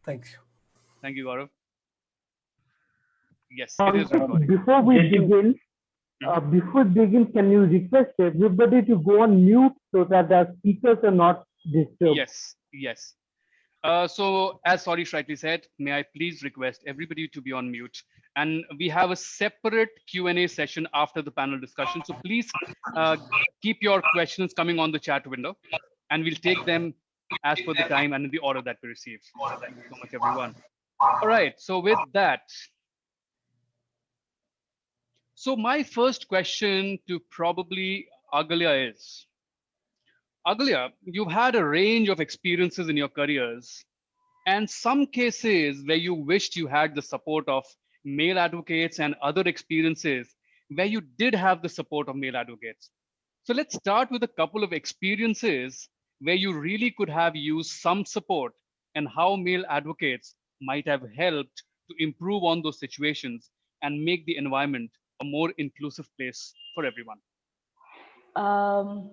Thanks. Thank you, Gaurav. Yes, it is recording. Before we begin, can you request everybody to go on mute so that the speakers are not disturbed? Yes. So, as Sorish rightly said, may I please request everybody to be on mute. And we have a separate Q&A session after the panel discussion. So please keep your questions coming on the chat window, and we'll take them as per the time and in the order that we receive. Thank you so much, everyone. All right. So with that, so my first question to probably Agalya is, Agalya, you've had a range of experiences in your careers, and some cases where you wished you had the support of male advocates, and other experiences where you did have the support of male advocates. So let's start with a couple of experiences where you really could have used some support, and how male advocates might have helped to improve on those situations and make the environment a more inclusive place for everyone. Um,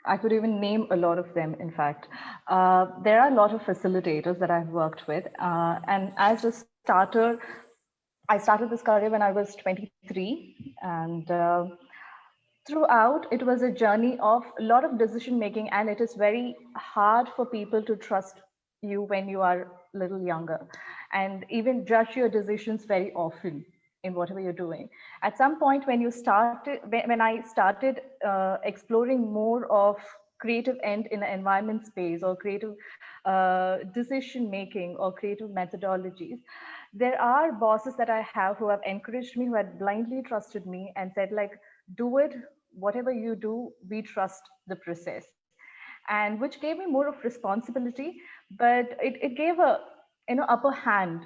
I could even name a lot of them, in fact. There are a lot of facilitators that I've worked with. And as a starter, I started this career when I was 23. And throughout, it was a journey of a lot of decision making. And it is very hard for people to trust you when you are a little younger, and even judge your decisions very often in whatever you're doing. At some point when I started exploring more of creative end in the environment space, or creative decision making, or creative methodologies, there are bosses that I have who have encouraged me, who had blindly trusted me and said, like, do it, whatever you do, we trust the process. And which gave me more of responsibility, but it gave a upper hand,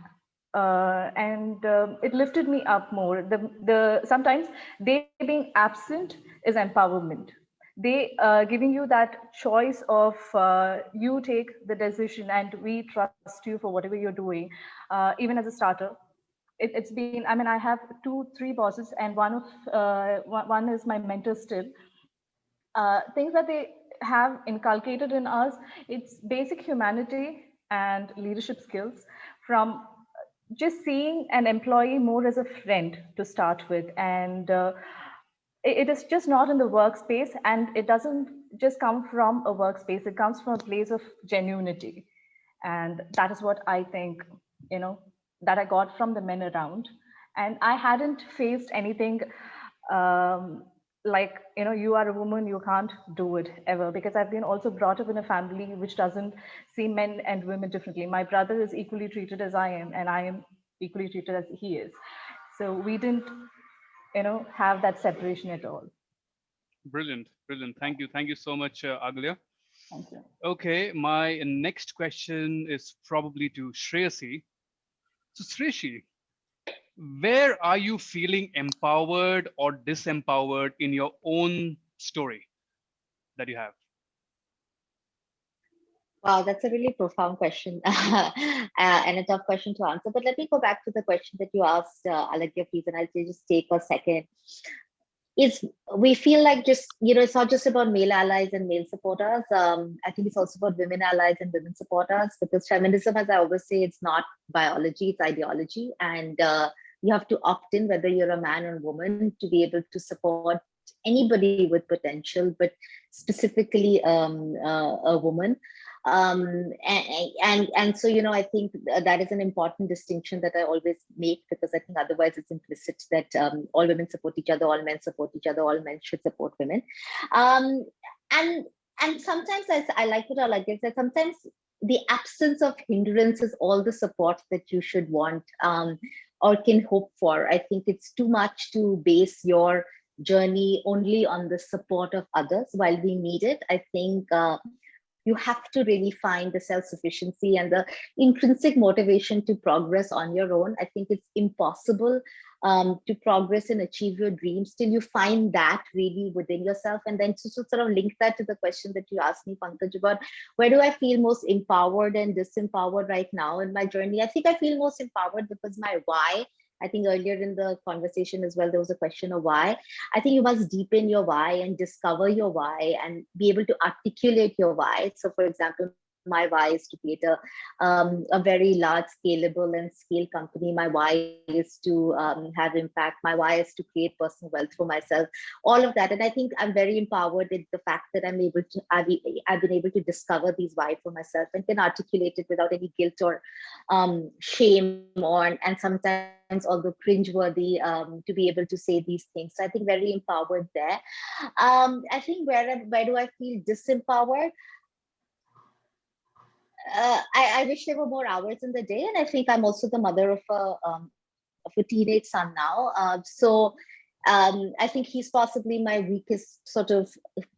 and it lifted me up more. The sometimes they being absent is empowerment. They giving you that choice of you take the decision and we trust you for whatever you're doing. Even as a starter, it's been, I mean, I have 2-3 bosses, and one is my mentor still. Things that they have inculcated in us, it's basic humanity and leadership skills, from just seeing an employee more as a friend to start with. And it is just not in the workspace, and it doesn't just come from a workspace, it comes from a place of genuinity. And that is what I think, that I got from the men around. And I hadn't faced anything like, you are a woman, you can't do it ever, because I've been also brought up in a family which doesn't see men and women differently. My brother is equally treated as I am, and I am equally treated as he is. So we didn't, have that separation at all. Brilliant. Thank you so much, Agalya. Thank you. Okay, my next question is probably to Shreyasi. So Shreyasi, where are you feeling empowered or disempowered in your own story that you have? Wow, that's a really profound question and a tough question to answer. But let me go back to the question that you asked, Alagya, please, and I'll just take a second. We feel like it's not just about male allies and male supporters. I think it's also about women allies and women supporters, because feminism, as I always say, it's not biology, it's ideology. And you have to opt in, whether you're a man or woman, to be able to support anybody with potential, but specifically a woman. And so, I think that is an important distinction that I always make, because I think otherwise it's implicit that all women support each other, all men support each other, all men should support women. And sometimes, as I like what Alagya said, sometimes the absence of hindrance is all the support that you should want or can hope for. I think it's too much to base your journey only on the support of others. While we need it, I think you have to really find the self-sufficiency and the intrinsic motivation to progress on your own. I think it's impossible to progress and achieve your dreams till you find that really within yourself. And then to sort of link that to the question that you asked me, Pankaj, about where do I feel most empowered and disempowered right now in my journey? I think I feel most empowered because my why, I think earlier in the conversation as well, there was a question of why. I think you must deepen your why and discover your why and be able to articulate your why. So for example, my why is to create a very large, scalable and scale company. My why is to have impact. My why is to create personal wealth for myself. All of that, and I think I'm very empowered with the fact that I've been able to discover these why for myself and can articulate it without any guilt or shame, and sometimes although cringeworthy, to be able to say these things. So I think very empowered there. I think where do I feel disempowered? I wish there were more hours in the day, and I think I'm also the mother of a teenage son now. I think he's possibly my weakest, sort of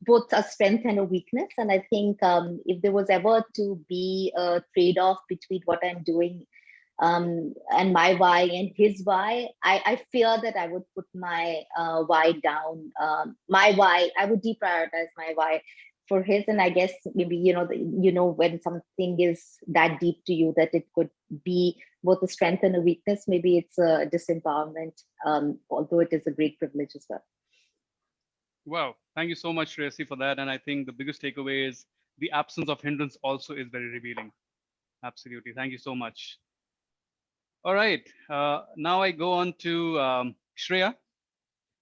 both a strength and a weakness. And I think if there was ever to be a trade-off between what I'm doing and my why and his why, I fear that I would put my why down. My why, I would deprioritize my why for his. And I guess maybe, when something is that deep to you that it could be both a strength and a weakness, maybe it's a disempowerment, although it is a great privilege as well. Wow, thank you so much, Tracy, for that. And I think the biggest takeaway is the absence of hindrance also is very revealing. Absolutely, thank you so much. All right, now I go on to Shreya.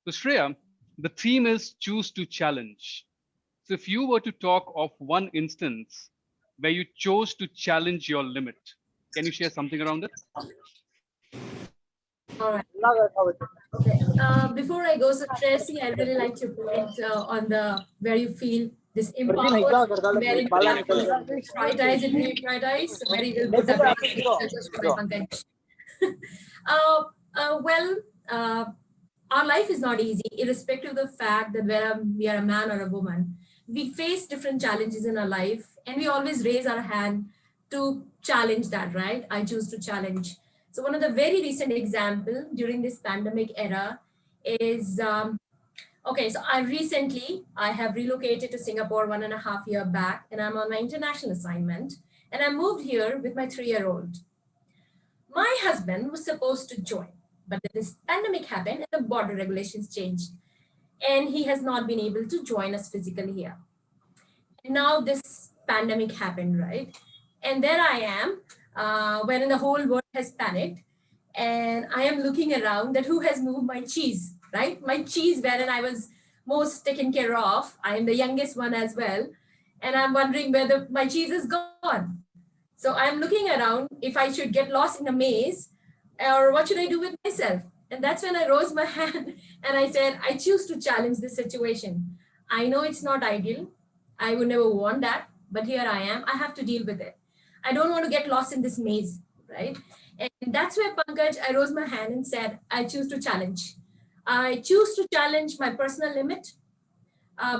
So Shreya, the theme is choose to challenge. So if you were to talk of one instance where you chose to challenge your limit, can you share something around it? All right. Okay. Before I go, so Tracy, I really like your point on the where you feel this empowered, where you prioritize and reprioritize. Very well put up. Just for my Pankaj. Well, our life is not easy, irrespective of the fact that whether we are a man or a woman. We face different challenges in our life, and we always raise our hand to challenge that, right? I choose to challenge. So one of the very recent example during this pandemic era is, okay, so I have relocated to Singapore 1.5 years back, and I'm on my international assignment, and I moved here with my 3-year-old. My husband was supposed to join, but then this pandemic happened and the border regulations changed, and he has not been able to join us physically here. And now this pandemic happened, right? And there I am, when the whole world has panicked, and I am looking around that who has moved my cheese, right? My cheese, wherein I was most taken care of. I am the youngest one as well. And I'm wondering whether my cheese is gone. So I'm looking around if I should get lost in a maze, or what should I do with myself? And that's when I rose my hand and I said, I choose to challenge this situation. I know it's not ideal. I would never want that, but here I am. I have to deal with it. I don't want to get lost in this maze, right? And that's where, Pankaj, I rose my hand and said, I choose to challenge. I choose to challenge my personal limit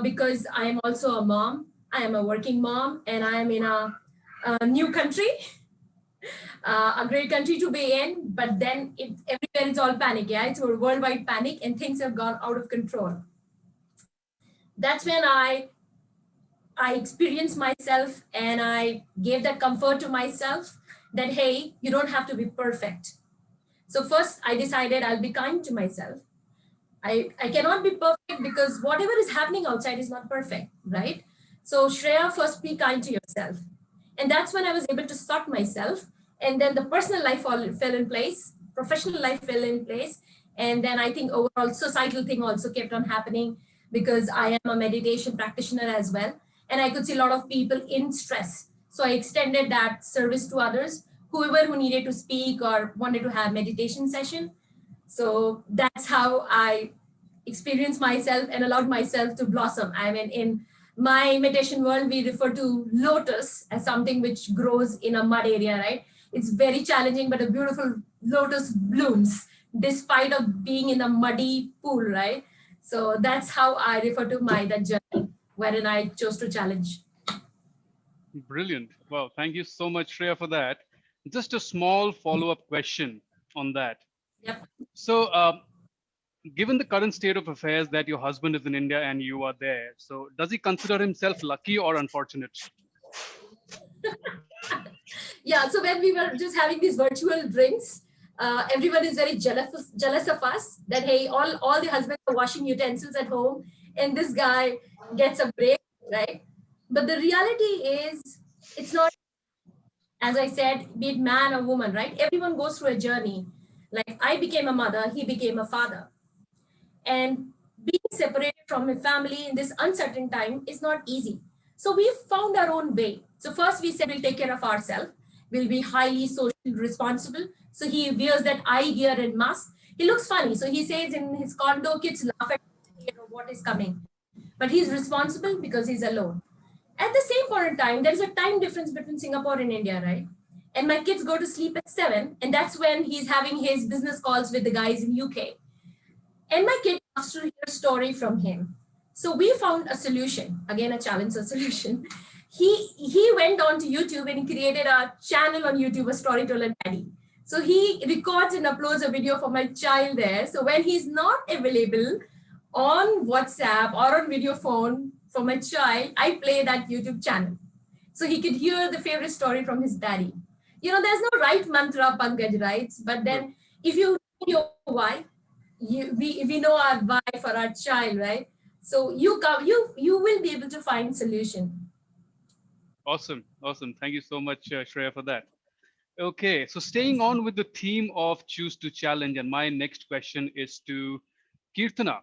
because I am also a mom. I am a working mom, and I am in a new country, a great country to be in. But then everywhere it's all panic. Yeah, it's a worldwide panic, and things have gone out of control. That's when I experienced myself, and I gave that comfort to myself that, hey, you don't have to be perfect. So first I decided I'll be kind to myself. I cannot be perfect because whatever is happening outside is not perfect, right? So Shreya, first be kind to yourself. And that's when I was able to sort myself. And then the personal life fell in place, professional life fell in place. And then I think overall societal thing also kept on happening because I am a meditation practitioner as well. And I could see a lot of people in stress. So I extended that service to others, whoever who needed to speak or wanted to have meditation session. So that's how I experienced myself and allowed myself to blossom. I mean, in my meditation world, we refer to lotus as something which grows in a mud area, right? It's very challenging, but a beautiful lotus blooms despite of being in a muddy pool, right? So that's how I refer to that journey wherein I chose to challenge. Brilliant. Well, thank you so much, Shreya, for that. Just a small follow-up question on that. Yep. So, given the current state of affairs that your husband is in India and you are there, so does he consider himself lucky or unfortunate? Yeah, so when we were just having these virtual drinks, everyone is very jealous of us that, hey, all the husbands are washing utensils at home and this guy gets a break, right? But the reality is it's not As I said, be it man or woman, right? Everyone goes through a journey. Like I became a mother, he became a father. And being separated from a family in this uncertain time is not easy. So we found our own way. So first we said we'll take care of ourselves. We'll be highly socially responsible. So he wears that eye gear and mask. He looks funny. So he says in his condo, kids laugh at what is coming. But he's responsible because he's alone. At the same point in time, there is a time difference between Singapore and India, right? And my kids go to sleep at 7, and that's when he's having his business calls with the guys in UK. And my kid asked to hear a story from him. So we found a solution, again, a challenge, a solution. He went on to YouTube and he created a channel on YouTube, a storyteller daddy. So he records and uploads a video for my child there. So when he's not available on WhatsApp or on video phone for my child, I play that YouTube channel. So he could hear the favorite story from his daddy. You know, there's no right mantra, Pankaj, right? But then if you know your why, we know our why for our child, right? So you will be able to find solution. Awesome. Awesome. Thank you so much, Shreya, for that. Okay, so staying on with the theme of choose to challenge, and my next question is to Kirtana.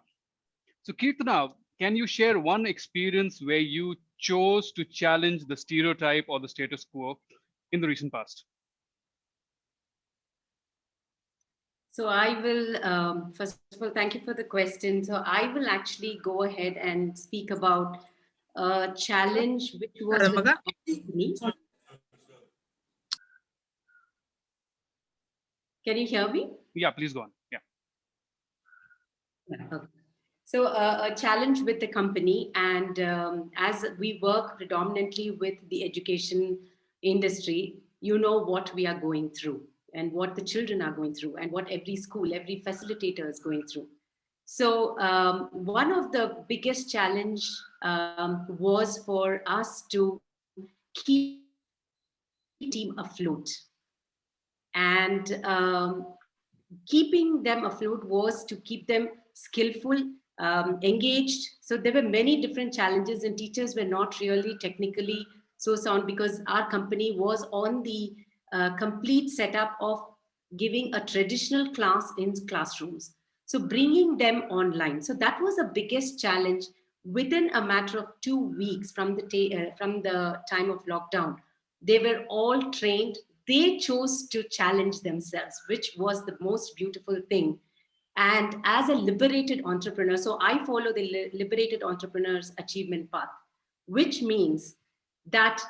So, Kirtana, can you share one experience where you chose to challenge the stereotype or the status quo in the recent past? So I will, first of all, thank you for the question. So I will actually go ahead and speak about a challenge which was with me. Can you hear me? Yeah, please go on. Yeah. Okay. So a challenge with the company, and as we work predominantly with the education industry, you know what we are going through and what the children are going through and what every school, every facilitator is going through. So one of the biggest challenge was for us to keep team afloat. And keeping them afloat was to keep them skillful, engaged. So there were many different challenges, and teachers were not really technically so sound because our company was on the complete setup of giving a traditional class in classrooms. So bringing them online. So that was the biggest challenge within a matter of 2 weeks from the time of lockdown. They were all trained. They chose to challenge themselves, which was the most beautiful thing. And as a liberated entrepreneur, so I follow the liberated entrepreneur's achievement path, which means that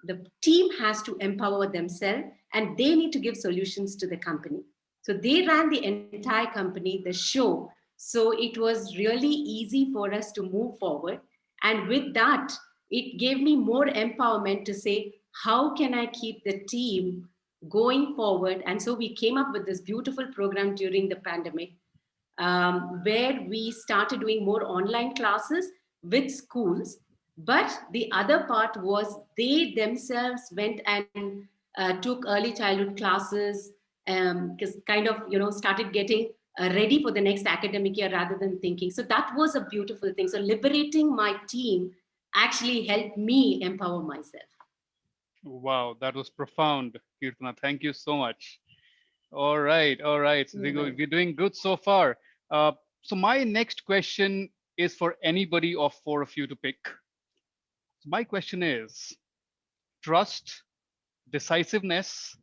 the team has to empower themselves and they need to give solutions to the company. So they ran the entire company, the show. So it was really easy for us to move forward. And with that, it gave me more empowerment to say, how can I keep the team going forward? And so we came up with this beautiful program during the pandemic, where we started doing more online classes with schools. But the other part was they themselves went and took early childhood classes, because kind of, started getting ready for the next academic year rather than thinking. So that was a beautiful thing. So liberating my team actually helped me empower myself. Wow, that was profound, Kirtana. Thank you so much. All right, all right. So we're doing good so far. So my next question is for anybody of four of you to pick. So my question is trust, decisiveness,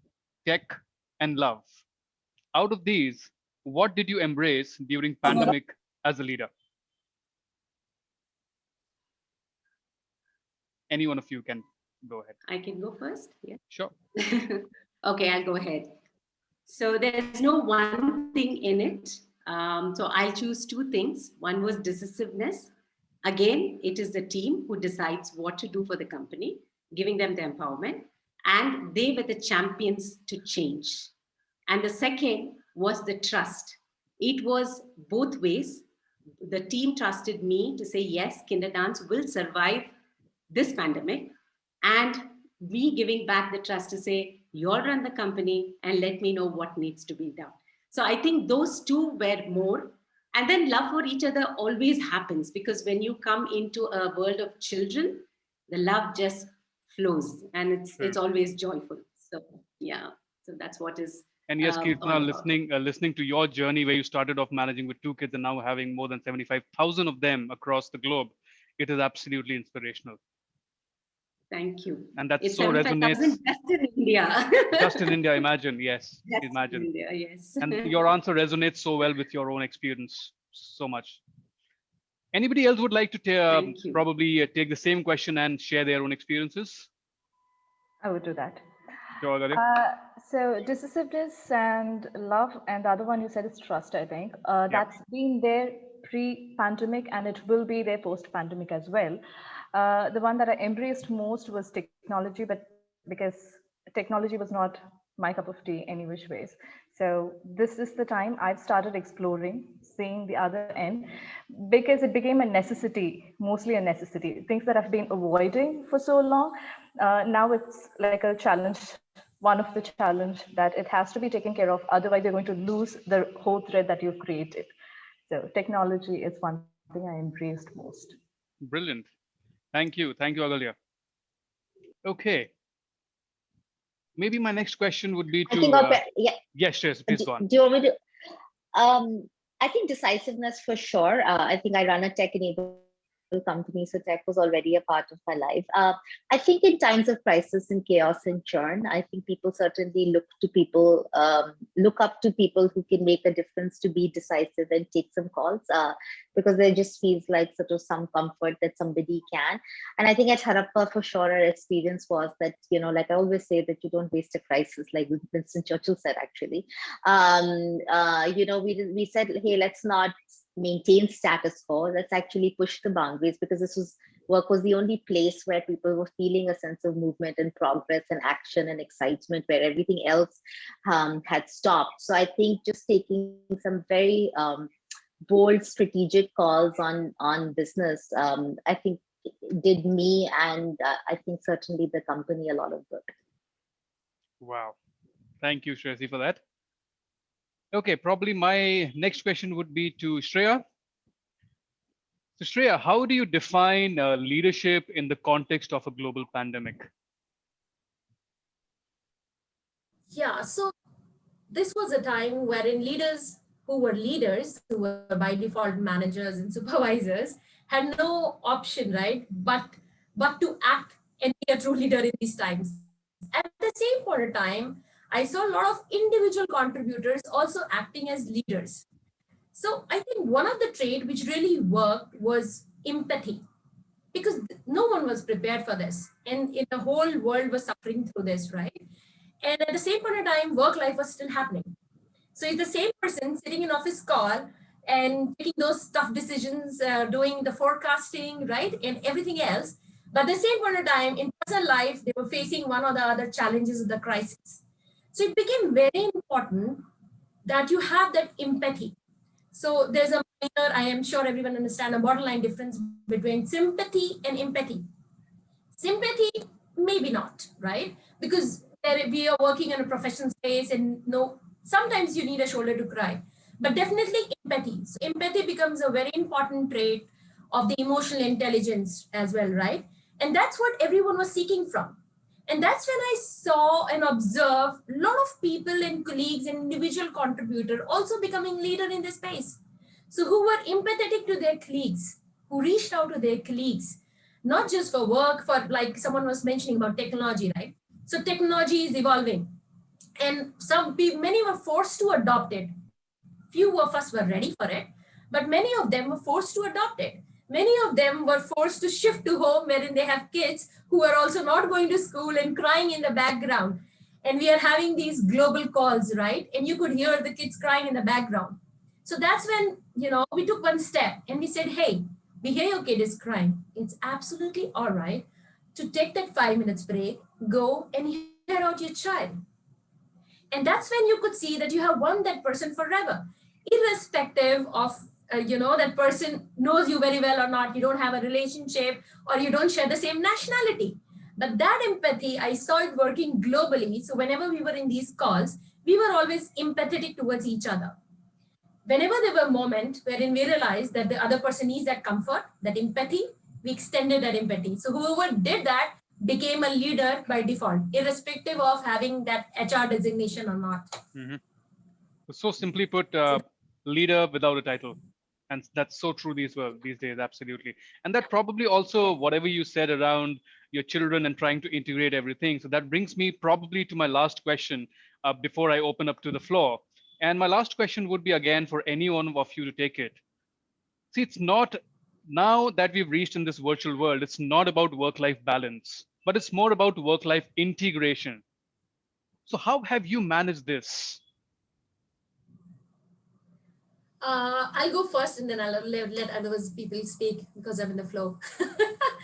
tech, and love. Out of these, what did you embrace during pandemic as a leader? Any one of you can go ahead. I can go first. Yeah. Sure. Okay, I'll go ahead. So there's no one thing in it. So I'll choose two things. One was decisiveness. Again, it is the team who decides what to do for the company, giving them the empowerment, and they were the champions to change. And the second was the trust. It was both ways. The team trusted me to say, yes, Kinder Dance will survive this pandemic, and me giving back the trust to say, you'll run the company and let me know what needs to be done. So I think those two were more. And then love for each other always happens, because when you come into a world of children, the love just flows, and it's Sure. it's always joyful. So yeah, so that's what is And yes, all Kirtana, about. listening to your journey where you started off managing with 2 kids and now having more than 75,000 of them across the globe, it is absolutely inspirational. Thank you. And that It's so resonates 75,000 just in India. just in India. Imagine, yes, Just in imagine. India, yes. And your answer resonates so well with your own experience so much. Anybody else would like to Thank you. probably take the same question and share their own experiences? I would do that. Sure, Agalya. So decisiveness and love, and the other one you said is trust, I think. Yeah. That's been there pre-pandemic, and it will be there post-pandemic as well. The one that I embraced most was technology, but because technology was not my cup of tea any which ways. So this is the time I've started exploring, seeing the other end, because it became a necessity, mostly a necessity. Things that I've been avoiding for so long, now it's like a challenge, one of the challenge that it has to be taken care of. Otherwise, you're going to lose the whole thread that you've created. So technology is one thing I embraced most. Brilliant. Thank you. Thank you, Agalya. Okay. Maybe my next question would be I think, to, yeah. yes, yes, please go on. Do you want me to? I think decisiveness for sure. I think I run a tech-enabled company, so tech was already a part of my life. I think in times of crisis and chaos and churn, I think people certainly look up to people who can make a difference to be decisive and take some calls, because there just feels like sort of some comfort that somebody can. And I think at Harappa, for sure, our experience was that, like I always say, that you don't waste a crisis, like Winston Churchill said, actually. We said, hey, let's not maintain status quo. Let's actually push the boundaries, because work was the only place where people were feeling a sense of movement and progress and action and excitement, where everything else had stopped. So I think just taking some very bold strategic calls on business, I think did me and I think certainly the company a lot of good. Wow. Thank you, Shresi, for that. Okay, probably my next question would be to Shreya. So Shreya, how do you define leadership in the context of a global pandemic? Yeah, so this was a time wherein leaders, who were by default managers and supervisors, had no option, right, but to act and be a true leader in these times. At the same point of time, I saw a lot of individual contributors also acting as leaders. So I think one of the trait which really worked was empathy, because no one was prepared for this, and the whole world was suffering through this, right? And at the same point of time, work life was still happening. So it's the same person sitting in office call and taking those tough decisions, doing the forecasting, right, and everything else. But at the same point of time, in personal life, they were facing one or the other challenges of the crisis. So it became very important that you have that empathy. So there's a minor, I am sure everyone understand, a borderline difference between sympathy and empathy. Sympathy, maybe not, right? Because we are working in a professional space, and no, sometimes you need a shoulder to cry, but definitely empathy. So empathy becomes a very important trait of the emotional intelligence as well, right? And that's what everyone was seeking from. And that's when I saw and observed a lot of people and colleagues and individual contributor also becoming leader in this space. So who were empathetic to their colleagues, who reached out to their colleagues, not just for work, for like someone was mentioning about technology, right? So technology is evolving, and many were forced to adopt it. Few of us were ready for it, but many of them were forced to adopt it. Many of them were forced to shift to home, wherein they have kids who are also not going to school and crying in the background. And we are having these global calls, right? And you could hear the kids crying in the background. So that's when, we took one step and we said, hey, we hear your kid is crying. It's absolutely all right to take that 5 minutes break, go and hear out your child. And that's when you could see that you have won that person forever, irrespective of, that person knows you very well or not, you don't have a relationship, or you don't share the same nationality. But that empathy, I saw it working globally. So whenever we were in these calls, we were always empathetic towards each other. Whenever there were moments wherein we realized that the other person needs that comfort, that empathy, we extended that empathy. So whoever did that became a leader by default, irrespective of having that HR designation or not. Mm-hmm. So simply put, So leader without a title. And that's so true these days, absolutely. And that probably also whatever you said around your children and trying to integrate everything. So that brings me probably to my last question before I open up to the floor. And my last question would be again for any one of you to take it. See, it's not now that we've reached in this virtual world, it's not about work-life balance, but it's more about work-life integration. So how have you managed this? I'll go first and then I'll let others people speak because I'm in the flow.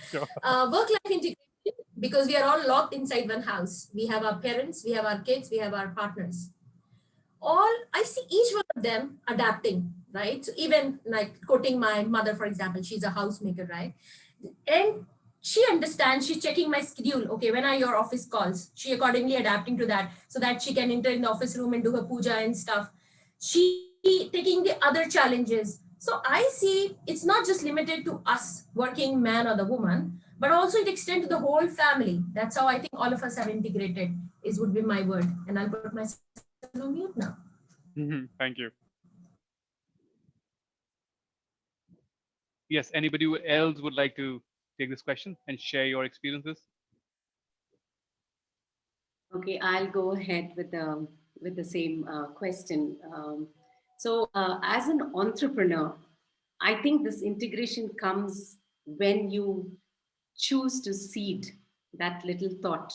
Sure. Work-life integration, because we are all locked inside one house. We have our parents, we have our kids, we have our partners. All I see each one of them adapting, right? So even like quoting my mother, for example, she's a housemaker, right? And she understands, she's checking my schedule. Okay, when are your office calls? She accordingly adapting to that so that she can enter in the office room and do her puja and stuff. She taking the other challenges. So I see it's not just limited to us, working man or the woman, but also it extends to the whole family. That's how I think all of us have integrated, is would be my word. And I'll put myself on mute now. Thank you. Yes, anybody else would like to take this question and share your experiences? Okay, I'll go ahead with the same question. As an entrepreneur, I think this integration comes when you choose to seed that little thought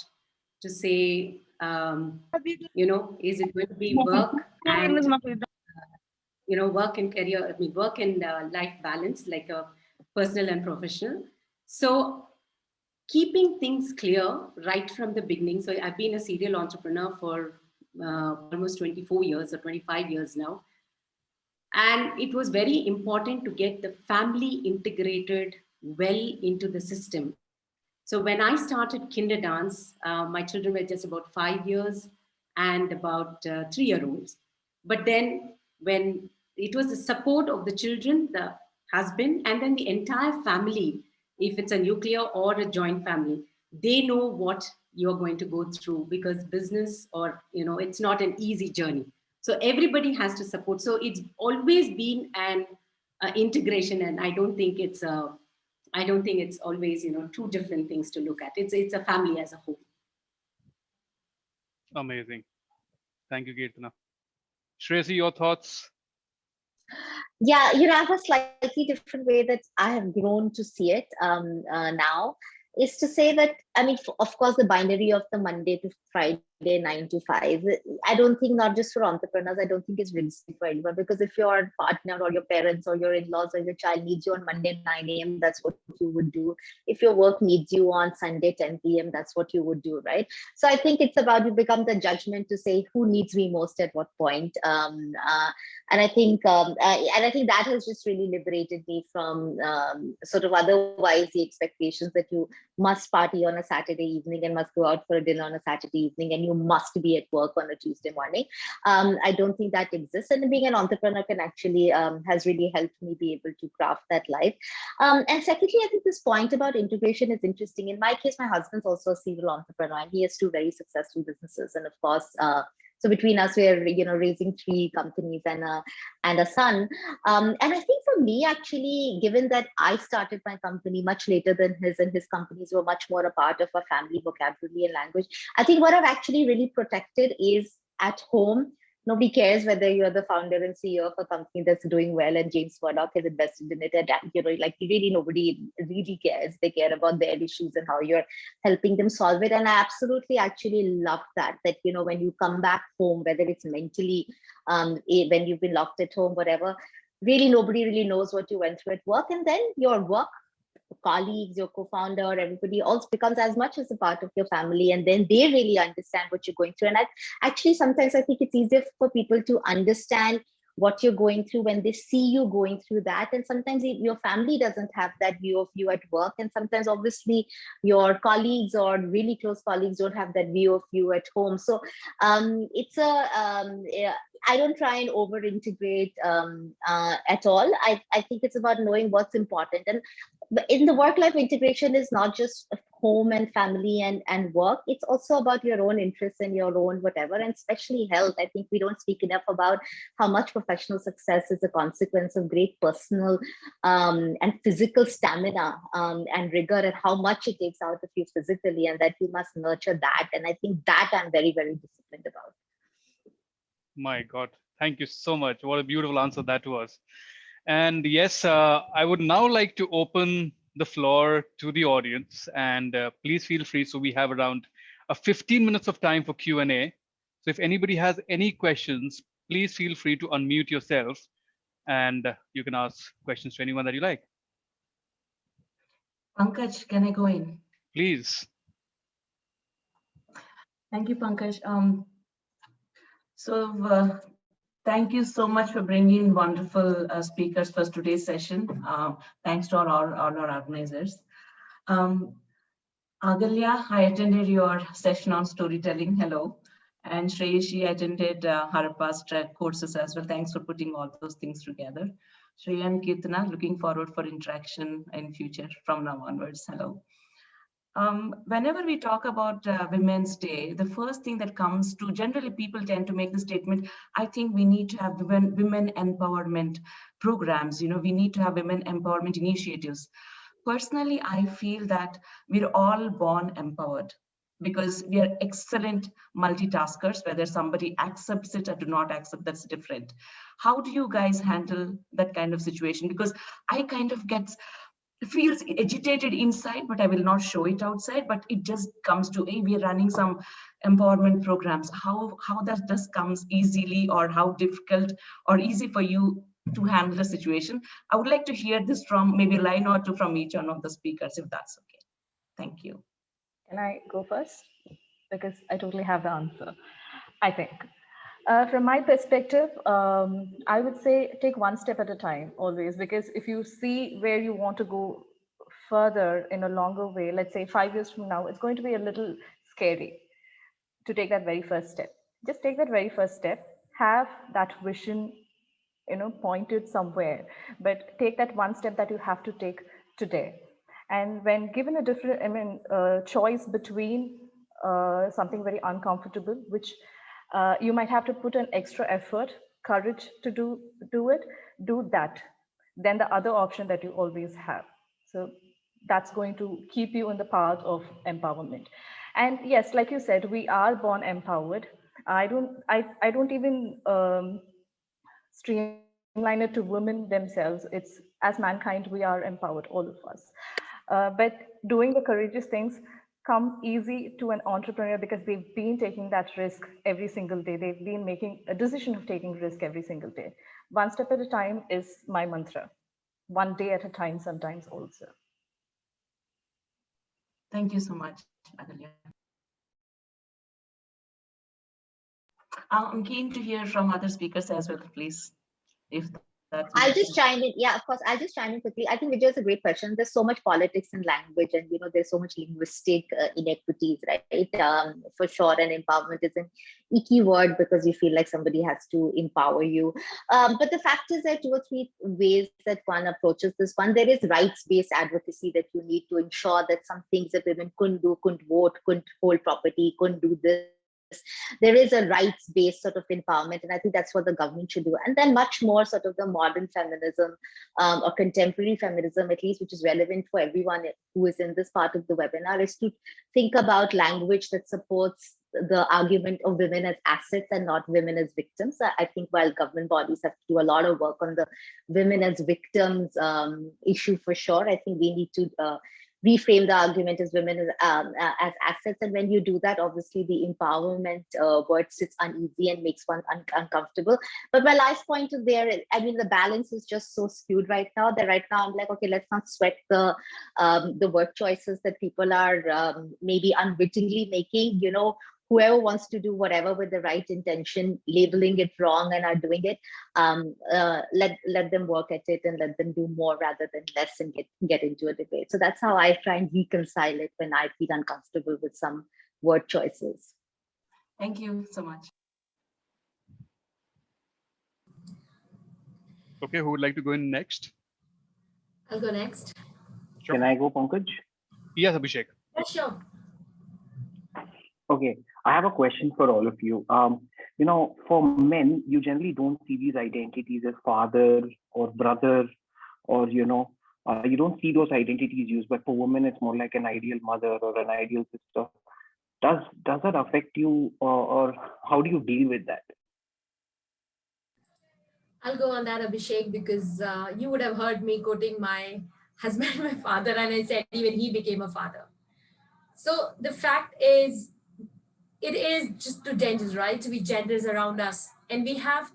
to say, is it going to be work and work and career, I mean, work and life balance, like a personal and professional. So keeping things clear right from the beginning. So I've been a serial entrepreneur for almost 24 years or 25 years now. And it was very important to get the family integrated well into the system. So when I started kinder dance, my children were just about 5 years and about 3-year-olds. But then when it was the support of the children, the husband, and then the entire family, if it's a nuclear or a joint family, they know what you're going to go through, because business, or it's not an easy journey. So everybody has to support. So it's always been an integration, and I don't think it's always, two different things to look at. It's a family as a whole. Amazing. Thank you, Kirtana. Shreyasi, your thoughts? Yeah, I have a slightly different way that I have grown to see it now, is to say that, I mean, of course, the binary of the Monday to Friday, 9 to 5, I don't think, not just for entrepreneurs, I don't think it's realistic for anyone, because if your partner or your parents or your in-laws or your child needs you on Monday 9 a.m., that's what you would do. If your work needs you on Sunday 10 p.m., that's what you would do, right? So I think it's about, you become the judgment to say who needs me most at what point. And I think that has just really liberated me from sort of otherwise the expectations that you must party on a Saturday evening and must go out for a dinner on a Saturday evening and you must be at work on a Tuesday morning. I don't think that exists, and being an entrepreneur can actually has really helped me be able to craft that life. And secondly, I think this point about integration is interesting. In my case, my husband's also a serial entrepreneur and he has 2 very successful businesses, and of course so between us, we're raising 3 companies and a son. And I think for me, actually, given that I started my company much later than his, and his companies were much more a part of our family vocabulary and language, I think what I've actually really protected is, at home, nobody cares whether you're the founder and CEO of a company that's doing well and James Murdoch has invested in it. And, like really nobody really cares. They care about their issues and how you're helping them solve it. And I absolutely actually love that when you come back home, whether it's mentally, when you've been locked at home, whatever, really nobody really knows what you went through at work. And then your work colleagues, your co-founder, everybody else becomes as much as a part of your family, and then they really understand what you're going through. And actually sometimes I think it's easier for people to understand what you're going through when they see you going through that. And sometimes your family doesn't have that view of you at work, and sometimes obviously your colleagues or really close colleagues don't have that view of you at home. So it's I don't try and over integrate at all. I think it's about knowing what's important. And in the work life, integration is not just, of home and family and work. It's also about your own interests and your own whatever, and especially health. I think we don't speak enough about how much professional success is a consequence of great personal and physical stamina and rigor, and how much it takes out of you physically, and that you must nurture that. And I think that I'm very, very disciplined about. My God, thank you so much. What a beautiful answer that was. And yes, I would now like to open the floor to the audience, and please feel free. So we have around 15 minutes of time for Q&A. So if anybody has any questions, please feel free to unmute yourself, and you can ask questions to anyone that you like. Pankaj, can I go in? Please. Thank you, Pankaj. Thank you so much for bringing wonderful speakers for today's session. Thanks to all our organizers. Agalya, I attended your session on storytelling. Hello. And Shreyashi attended her past courses as well. Thanks for putting all those things together. Shreya and Kirtana, looking forward for interaction in future from now onwards. Hello. Whenever we talk about Women's Day, the first thing that comes to, generally people tend to make the statement, I think we need to have women empowerment programs. You know, we need to have women empowerment initiatives. Personally, I feel that we're all born empowered because we are excellent multitaskers. Whether somebody accepts it or do not accept, that's different. How do you guys handle that kind of situation? Because I kind of feels agitated inside, but I will not show it outside, but it just comes to, hey, we're running some empowerment programs. How that just comes easily, or how difficult or easy for you to handle the situation? I would like to hear this from maybe a line or two from each one of the speakers, if that's okay. Thank you. Can I go first? Because I totally have the answer, I think. From my perspective, I would say take one step at a time always, because if you see where you want to go further in a longer way, let's say 5 years from now, it's going to be a little scary to take that very first step. Just take that very first step, have that vision, pointed somewhere, but take that one step that you have to take today. And when given a different, choice between something very uncomfortable, which you might have to put an extra effort, courage to do it, do that. Then the other option that you always have. So that's going to keep you in the path of empowerment. And yes, like you said, we are born empowered. I don't even streamline it to women themselves. It's as mankind, we are empowered, all of us. But doing the courageous things come easy to an entrepreneur because they've been taking that risk every single day. They've been making a decision of taking risk every single day. One step at a time is my mantra. One day at a time, sometimes also. Thank you so much, Agalya. I'm keen to hear from other speakers as well, please. If that's I'll just chime in. Yeah, of course. I'll just chime in quickly. I think Vijay is a great question. There's so much politics in language, and there's so much linguistic inequities, right? For sure, and empowerment is an icky word because you feel like somebody has to empower you. But the fact is, there are 2 or 3 ways that one approaches this. One, there is rights-based advocacy that you need to ensure that some things that women couldn't do, couldn't vote, couldn't hold property, couldn't do this. There is a rights-based sort of empowerment, and I think that's what the government should do. And then much more sort of the modern feminism or contemporary feminism, at least, which is relevant for everyone who is in this part of the webinar, is to think about language that supports the argument of women as assets and not women as victims. I think while government bodies have to do a lot of work on the women as victims issue for sure, I think we need to reframe the argument as women as assets. And when you do that, obviously the empowerment word sits uneasy and makes one uncomfortable. But my last point is there, I mean, the balance is just so skewed right now that right now I'm like, okay, let's not sweat the word choices that people are maybe unwittingly making. Whoever wants to do whatever with the right intention, labeling it wrong and are doing it, let them work at it and let them do more rather than less and get into a debate. So that's how I try and reconcile it when I feel uncomfortable with some word choices. Thank you so much. Okay, who would like to go in next? I'll go next. Sure. Can I go, Pankaj? Yes, Abhishek. Yeah, sure. Okay, I have a question for all of you. For men, you generally don't see these identities as father or brother, or you don't see those identities used. But for women, it's more like an ideal mother or an ideal sister. Does that affect you, or how do you deal with that? I'll go on that, Abhishek, because you would have heard me quoting my husband, my father, and I said even he became a father. So the fact is, it is just two genders, right? So we genders around us, and we have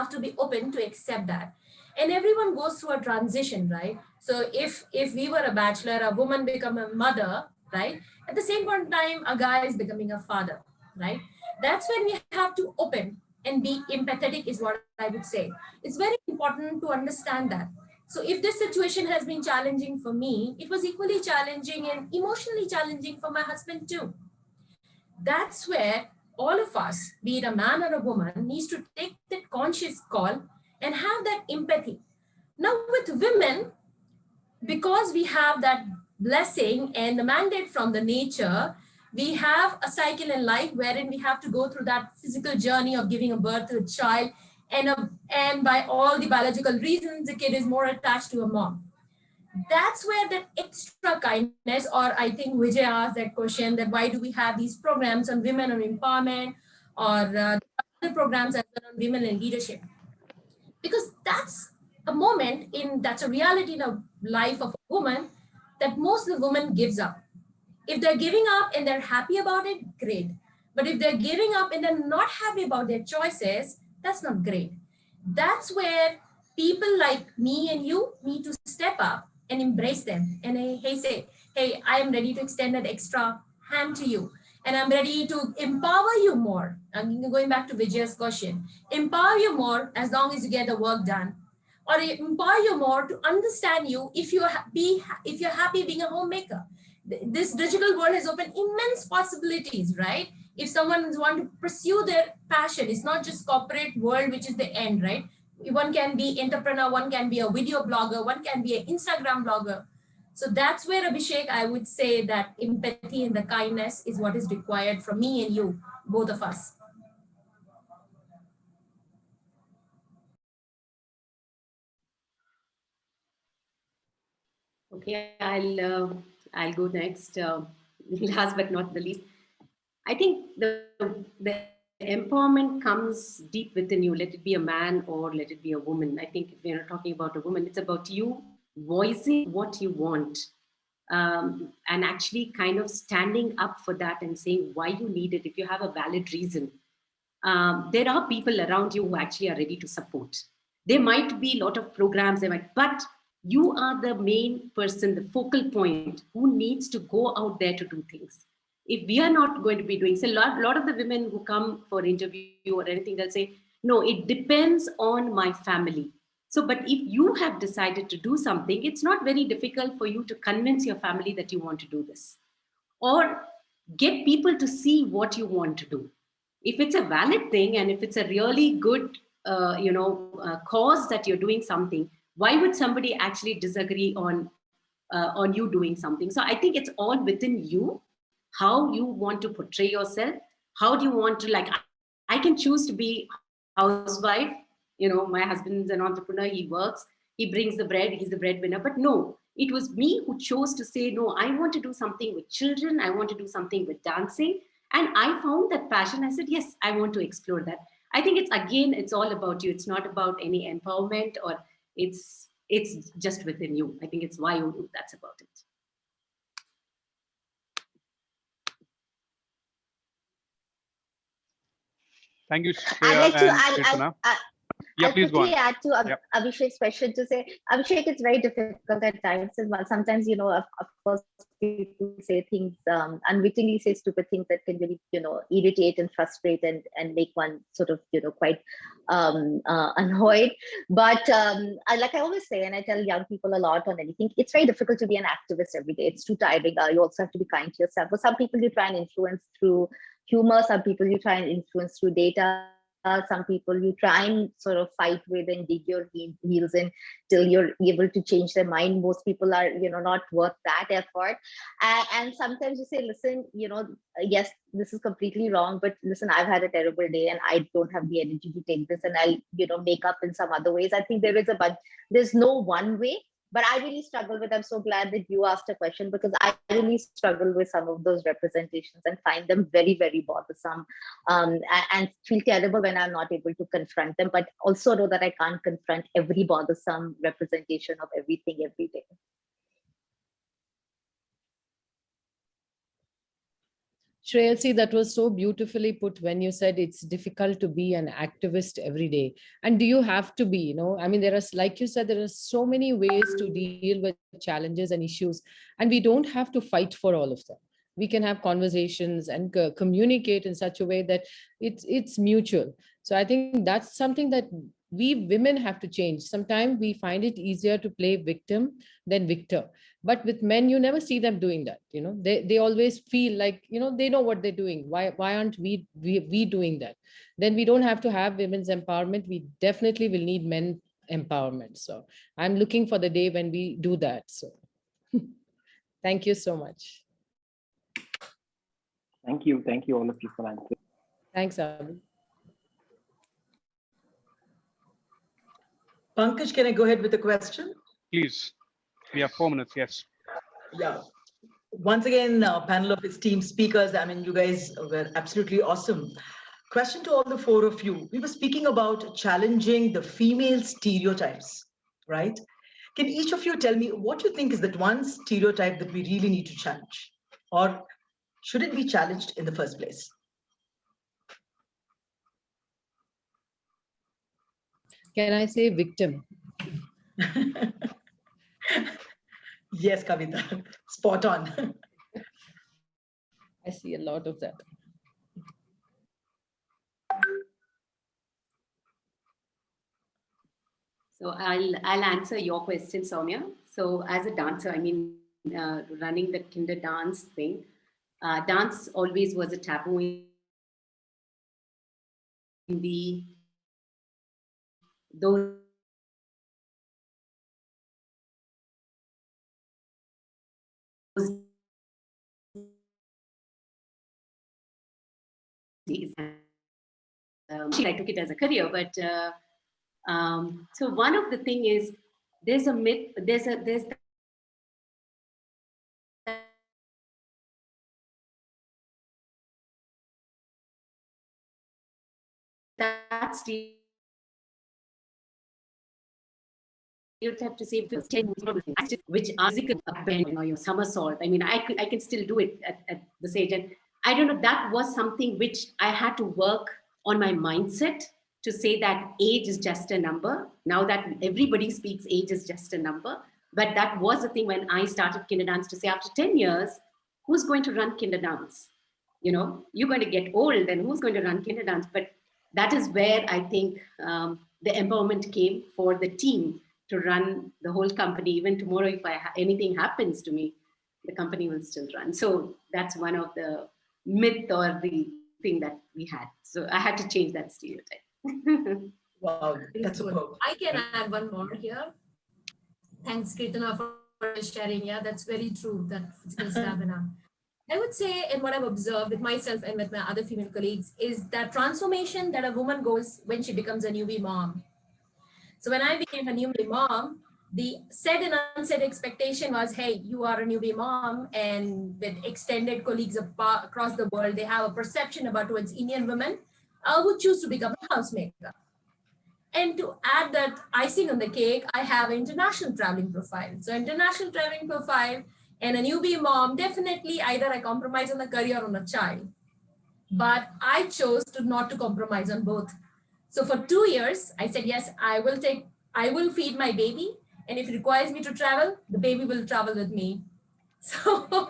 to be open to accept that. And everyone goes through a transition, right? So if we were a bachelor, a woman become a mother, right? At the same point in time, a guy is becoming a father, right? That's when we have to open and be empathetic, is what I would say. It's very important to understand that. So if this situation has been challenging for me, it was equally challenging and emotionally challenging for my husband too. That's where all of us, be it a man or a woman, needs to take that conscious call and have that empathy. Now with women, because we have that blessing and the mandate from the nature, we have a cycle in life wherein we have to go through that physical journey of giving a birth to a child, and by all the biological reasons, the kid is more attached to a mom. That's where that extra kindness, or I think Vijay asked that question, that why do we have these programs on women on empowerment, or other programs as well on women in leadership, because that's a reality in a life of a woman, that most of the woman gives up. If they're giving up and they're happy about it, great. But if they're giving up and they're not happy about their choices, that's not great. That's where people like me and you need to step up and embrace them and hey, I am ready to extend that extra hand to you. And I'm ready to empower you more. I'm going back to Vijay's question. Empower you more as long as you get the work done, or empower you more to understand you if you're happy being a homemaker. This digital world has opened immense possibilities, right? If someone want to pursue their passion, it's not just corporate world which is the end, right? One can be entrepreneur, one can be a video blogger, one can be an Instagram blogger. So that's where, Abhishek, I would say that empathy and the kindness is what is required from me and you, both of us. Okay, I'll go next. Last but not the least, I think the empowerment comes deep within you. Let it be a man or let it be a woman. I think if we're not talking about a woman, it's about you voicing what you want, and actually kind of standing up for that and saying why you need it. If you have a valid reason, there are people around you who actually are ready to support. There might be a lot of programs, but you are the main person, the focal point who needs to go out there to do things. If we are not going to be doing, so lot of the women who come for interview or anything, they'll say, no, it depends on my family. So, but if you have decided to do something, it's not very difficult for you to convince your family that you want to do this, or get people to see what you want to do. If it's a valid thing and if it's a really good cause that you're doing something, why would somebody actually disagree on you doing something? So I think it's all within you, how you want to portray yourself. How do you want to, like, I can choose to be housewife. My husband's an entrepreneur, he works, he brings the bread, he's the breadwinner. But no, it was me who chose to say, no, I want to do something with children, I want to do something with dancing. And I found that passion. I said, yes, I want to explore that. I think it's all about you. It's not about any empowerment, or it's just within you. I think it's why you do. That's about it. Thank you, I'd Shreya like to, and Kirtana. Yeah, I'll please go quickly on. add to Yep. Abhishek's question to say, Abhishek, it's very difficult at times. And sometimes, of course, people say things, unwittingly say stupid things that can really, irritate and frustrate and make one sort of, quite annoyed. But like I always say, and I tell young people a lot on anything, it's very difficult to be an activist every day. It's too tiring. You also have to be kind to yourself. For some people, you try and influence through humor. Some people you try and influence through data. some people you try and sort of fight with and dig your heels in till you're able to change their mind. Most people are, not worth that effort. And sometimes you say, listen, yes, this is completely wrong, but listen, I've had a terrible day and I don't have the energy to take this, and I'll, make up in some other ways. I think there's no one way. But I really struggle with, I'm so glad that you asked a question, because I really struggle with some of those representations and find them very, very bothersome, and feel terrible when I'm not able to confront them, but also know that I can't confront every bothersome representation of everything every day. Shreyasi, that was so beautifully put when you said it's difficult to be an activist every day. And do you have to be, I mean, there are, like you said, there are so many ways to deal with challenges and issues, and we don't have to fight for all of them. We can have conversations and communicate in such a way that it's mutual. So I think that's something that we women have to change. Sometimes we find it easier to play victim than victor. But with men, you never see them doing that. They always feel like, they know what they're doing. Why aren't we doing that? Then we don't have to have women's empowerment. We definitely will need men empowerment. So I'm looking for the day when we do that. So thank you so much. Thank you all of you for answering. Thanks, Abhi. Pankaj, can I go ahead with the question? Please. We have 4 minutes, yes. Yeah. Once again, panel of esteemed speakers, I mean, you guys were absolutely awesome. Question to all the 4 of you. We were speaking about challenging the female stereotypes, right? Can each of you tell me what you think is that one stereotype that we really need to challenge? Or should it be challenged in the first place? Can I say victim? Yes, Kavita, spot on. I see a lot of that. So I'll answer your question, Soumya. So as a dancer, I mean, running the kinder dance thing, dance always was a taboo in those days. I took it as a career, but so one of the thing is there's a myth, there's that stereotype to say which are physical bend or your somersault. I mean, I can still do it at this age, and I don't know, that was something which I had to work on my mindset to say that age is just a number. Now that everybody speaks age is just a number, but that was the thing when I started kinder dance, to say after 10 years, who's going to run kinder dance? You're going to get old, and who's going to run kinder dance? But that is where I think the empowerment came for the team to run the whole company. Even tomorrow, if anything happens to me, the company will still run. So that's one of the myth or the thing that we had. So I had to change that stereotype. Wow, that's superb. I can add one more here. Thanks, Kirtana, for sharing. Yeah, that's very true, that physical stamina. I would say, and what I've observed with myself and with my other female colleagues, is that transformation that a woman goes when she becomes a newbie mom. So when I became a newbie mom, the said and unsaid expectation was, hey, you are a newbie mom, and with extended colleagues across the world, they have a perception about towards Indian women who choose to become a housemaker. And to add that icing on the cake, I have an international traveling profile. So international traveling profile and a newbie mom, definitely either I compromise on the career or on a child. But I chose not to compromise on both. So for 2 years, I said, yes, I will feed my baby. And if it requires me to travel, the baby will travel with me. So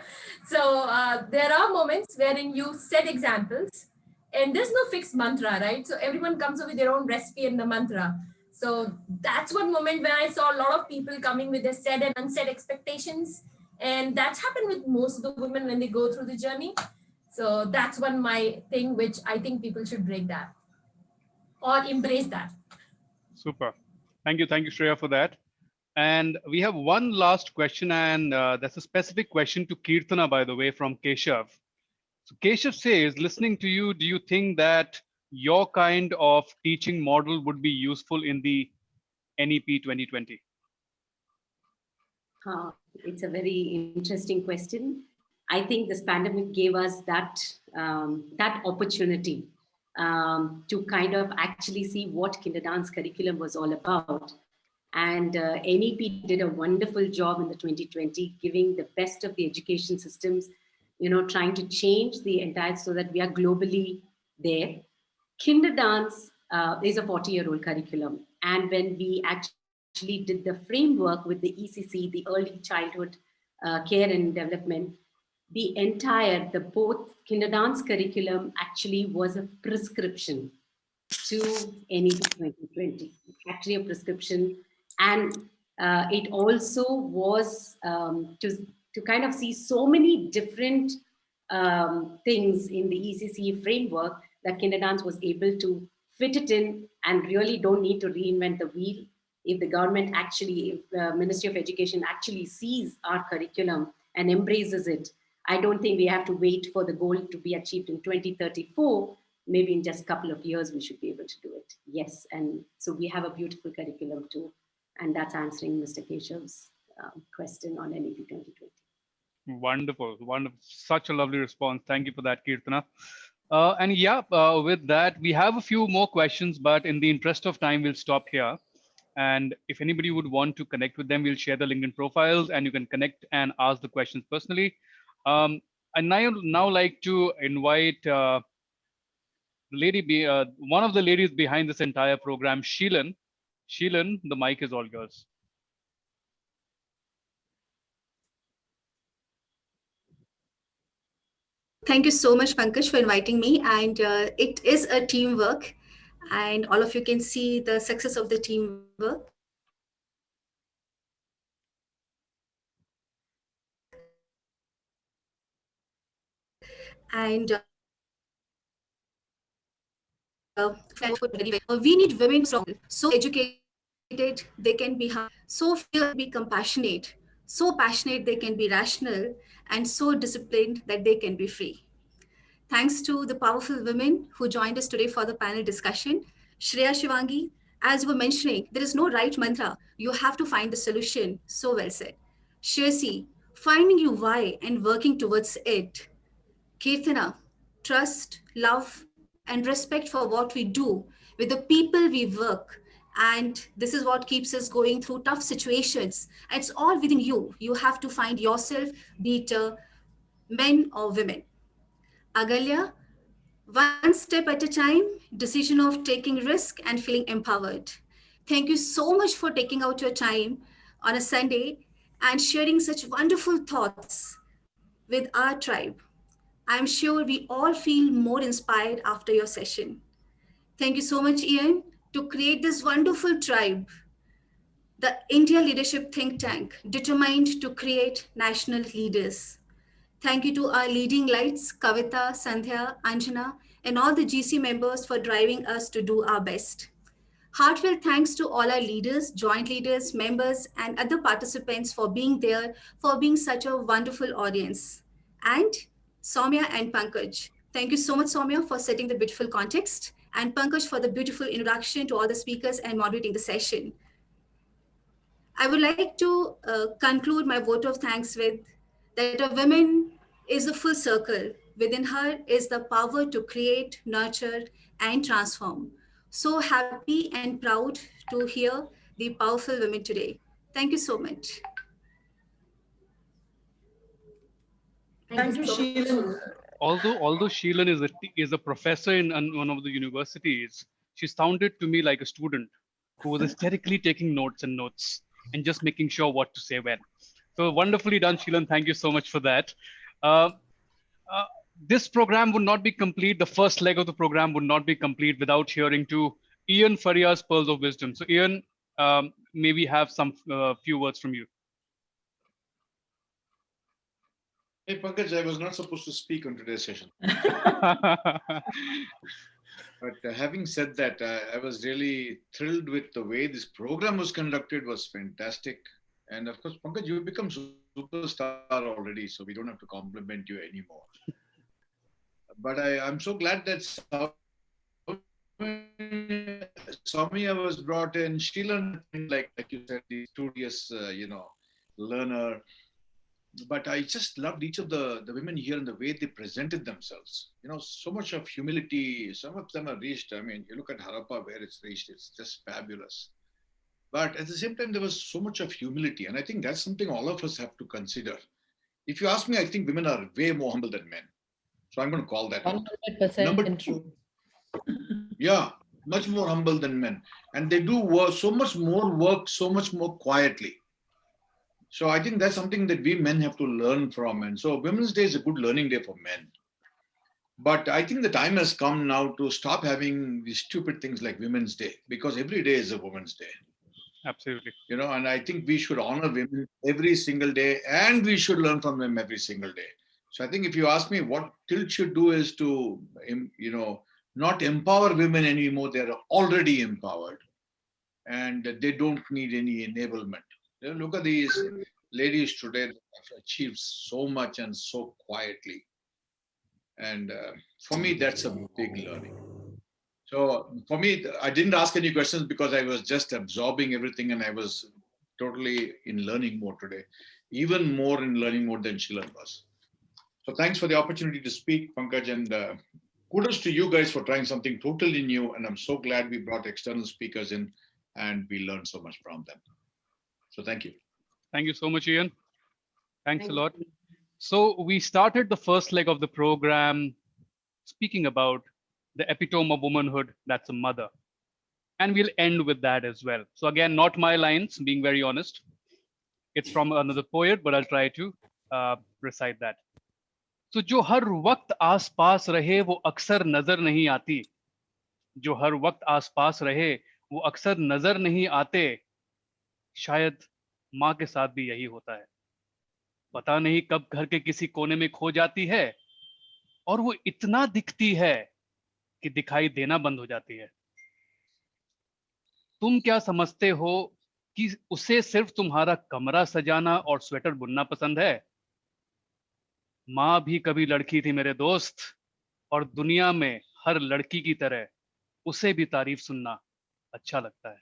there are moments wherein you set examples, and there's no fixed mantra, right? So everyone comes up with their own recipe and the mantra. So that's one moment when I saw a lot of people coming with their said and unsaid expectations. And that's happened with most of the women when they go through the journey. So that's one my thing, which I think people should break that. or embrace that. Super. Thank you, Shreya, for that. And we have one last question, and that's a specific question to Kirtana, by the way, from Keshav. So Keshav says, listening to you, do you think that your kind of teaching model would be useful in the NEP 2020? It's a very interesting question. I think this pandemic gave us that opportunity to kind of actually see what Kinder Dance curriculum was all about. And NEP did a wonderful job in the 2020, giving the best of the education systems, trying to change the entire so that we are globally there. Kinder Dance is a 40-year-old curriculum. And when we actually did the framework with the ECC, the Early Childhood Care and Development, the both Kinder Dance curriculum actually was a prescription to NEP 2020, actually a prescription. And it also was to kind of see so many different things in the ECC framework that Kinder Dance was able to fit it in and really don't need to reinvent the wheel. If the government actually, if the Ministry of Education actually sees our curriculum and embraces it, I don't think we have to wait for the goal to be achieved in 2034. Maybe in just a couple of years, we should be able to do it. Yes, and so we have a beautiful curriculum too. And that's answering Mr. Keshav's question on NEP 2020. Wonderful, wonderful. Such a lovely response. Thank you for that, Kirtana. And yeah, with that, we have a few more questions, but in the interest of time, we'll stop here. And if anybody would want to connect with them, we'll share the LinkedIn profiles and you can connect and ask the questions personally. And now like to invite one of the ladies behind this entire program, Sheelan. Sheelan, the mic is all yours. Thank you so much, Pankaj, for inviting me. And it is a teamwork, and all of you can see the success of the teamwork. And we need women strong, so educated they can be hard, so fear be compassionate, so passionate they can be rational, and so disciplined that they can be free. Thanks to the powerful women who joined us today for the panel discussion. Shreya, Shivangi, as you were mentioning, there is no right mantra. You have to find the solution. So well said. Shirsi, finding you why and working towards it. Kirtana, trust, love, and respect for what we do with the people we work. And this is what keeps us going through tough situations. It's all within you. You have to find yourself, be it men or women. Agalya, one step at a time, decision of taking risk and feeling empowered. Thank you so much for taking out your time on a Sunday and sharing such wonderful thoughts with our tribe. I'm sure we all feel more inspired after your session. Thank you so much, Ian, to create this wonderful tribe, the India Leadership Think Tank, determined to create national leaders. Thank you to our leading lights, Kavita, Sandhya, Anjana, and all the GC members for driving us to do our best. Heartfelt thanks to all our leaders, joint leaders, members, and other participants for being there, for being such a wonderful audience. And Soumya and Pankaj. Thank you so much, Soumya, for setting the beautiful context, and Pankaj for the beautiful introduction to all the speakers and moderating the session. I would like to conclude my vote of thanks with that a woman is a full circle. Within her is the power to create, nurture, and transform. So happy and proud to hear the powerful women today. Thank you so much. Thank you, Sheelan. Although Sheelan is a professor in one of the universities, she sounded to me like a student who was hysterically taking notes and just making sure what to say when. So wonderfully done, Sheelan. Thank you so much for that. Uh, this program would not be complete. The first leg of the program would not be complete without hearing to Ian Faria's pearls of wisdom. So Ian, may we have some few words from you? Hey, Pankaj, I was not supposed to speak on today's session. But having said that, I was really thrilled with the way this program was conducted. Was fantastic. And of course, Pankaj, you've become superstar already, so we don't have to compliment you anymore. But I'm so glad that Soumya was brought in. Sheila, like you said, the studious, learner. But I just loved each of the women here and the way they presented themselves. So much of humility. Some of them are reached. I mean, you look at Harappa, where it's reached, it's just fabulous. But at the same time, there was so much of humility. And I think that's something all of us have to consider. If you ask me, I think women are way more humble than men. So I'm going to call that out. 100% Number true. two, yeah, much more humble than men. And they do work, so much more work, so much more quietly. So I think that's something that we men have to learn from. And so Women's Day is a good learning day for men. But I think the time has come now to stop having these stupid things like Women's Day, because every day is a Women's Day. Absolutely. And I think we should honor women every single day, and we should learn from them every single day. So I think if you ask me, what Tilt should do is to, not empower women anymore. They're already empowered, and they don't need any enablement. Look at these ladies today that have achieved so much and so quietly. And for me, that's a big learning. So for me, I didn't ask any questions because I was just absorbing everything, and I was totally in learning mode today, even more in learning mode than Shilan was. So thanks for the opportunity to speak, Pankaj, and kudos to you guys for trying something totally new. And I'm so glad we brought external speakers in and we learned so much from them. So thank you. Thank you so much, Ian. Thanks a lot. So we started the first leg of the program speaking about the epitome of womanhood, that's a mother. And we'll end with that as well. So again, not my lines, being very honest. It's from another poet, but I'll try to recite that. So जो हर वक्त आस पास रहे वो अक्सर नजर नहीं आती, जो हर वक्त आस पास रहे वो अक्सर नजर नहीं आते, शायद माँ के साथ भी यही होता है. पता नहीं कब घर के किसी कोने में खो जाती है और वो इतना दिखती है कि दिखाई देना बंद हो जाती है. तुम क्या समझते हो कि उसे सिर्फ तुम्हारा कमरा सजाना और स्वेटर बुनना पसंद है? माँ भी कभी लड़की थी मेरे दोस्त, और दुनिया में हर लड़की की तरह उसे भी तारीफ सुनना अच्छा लगता है.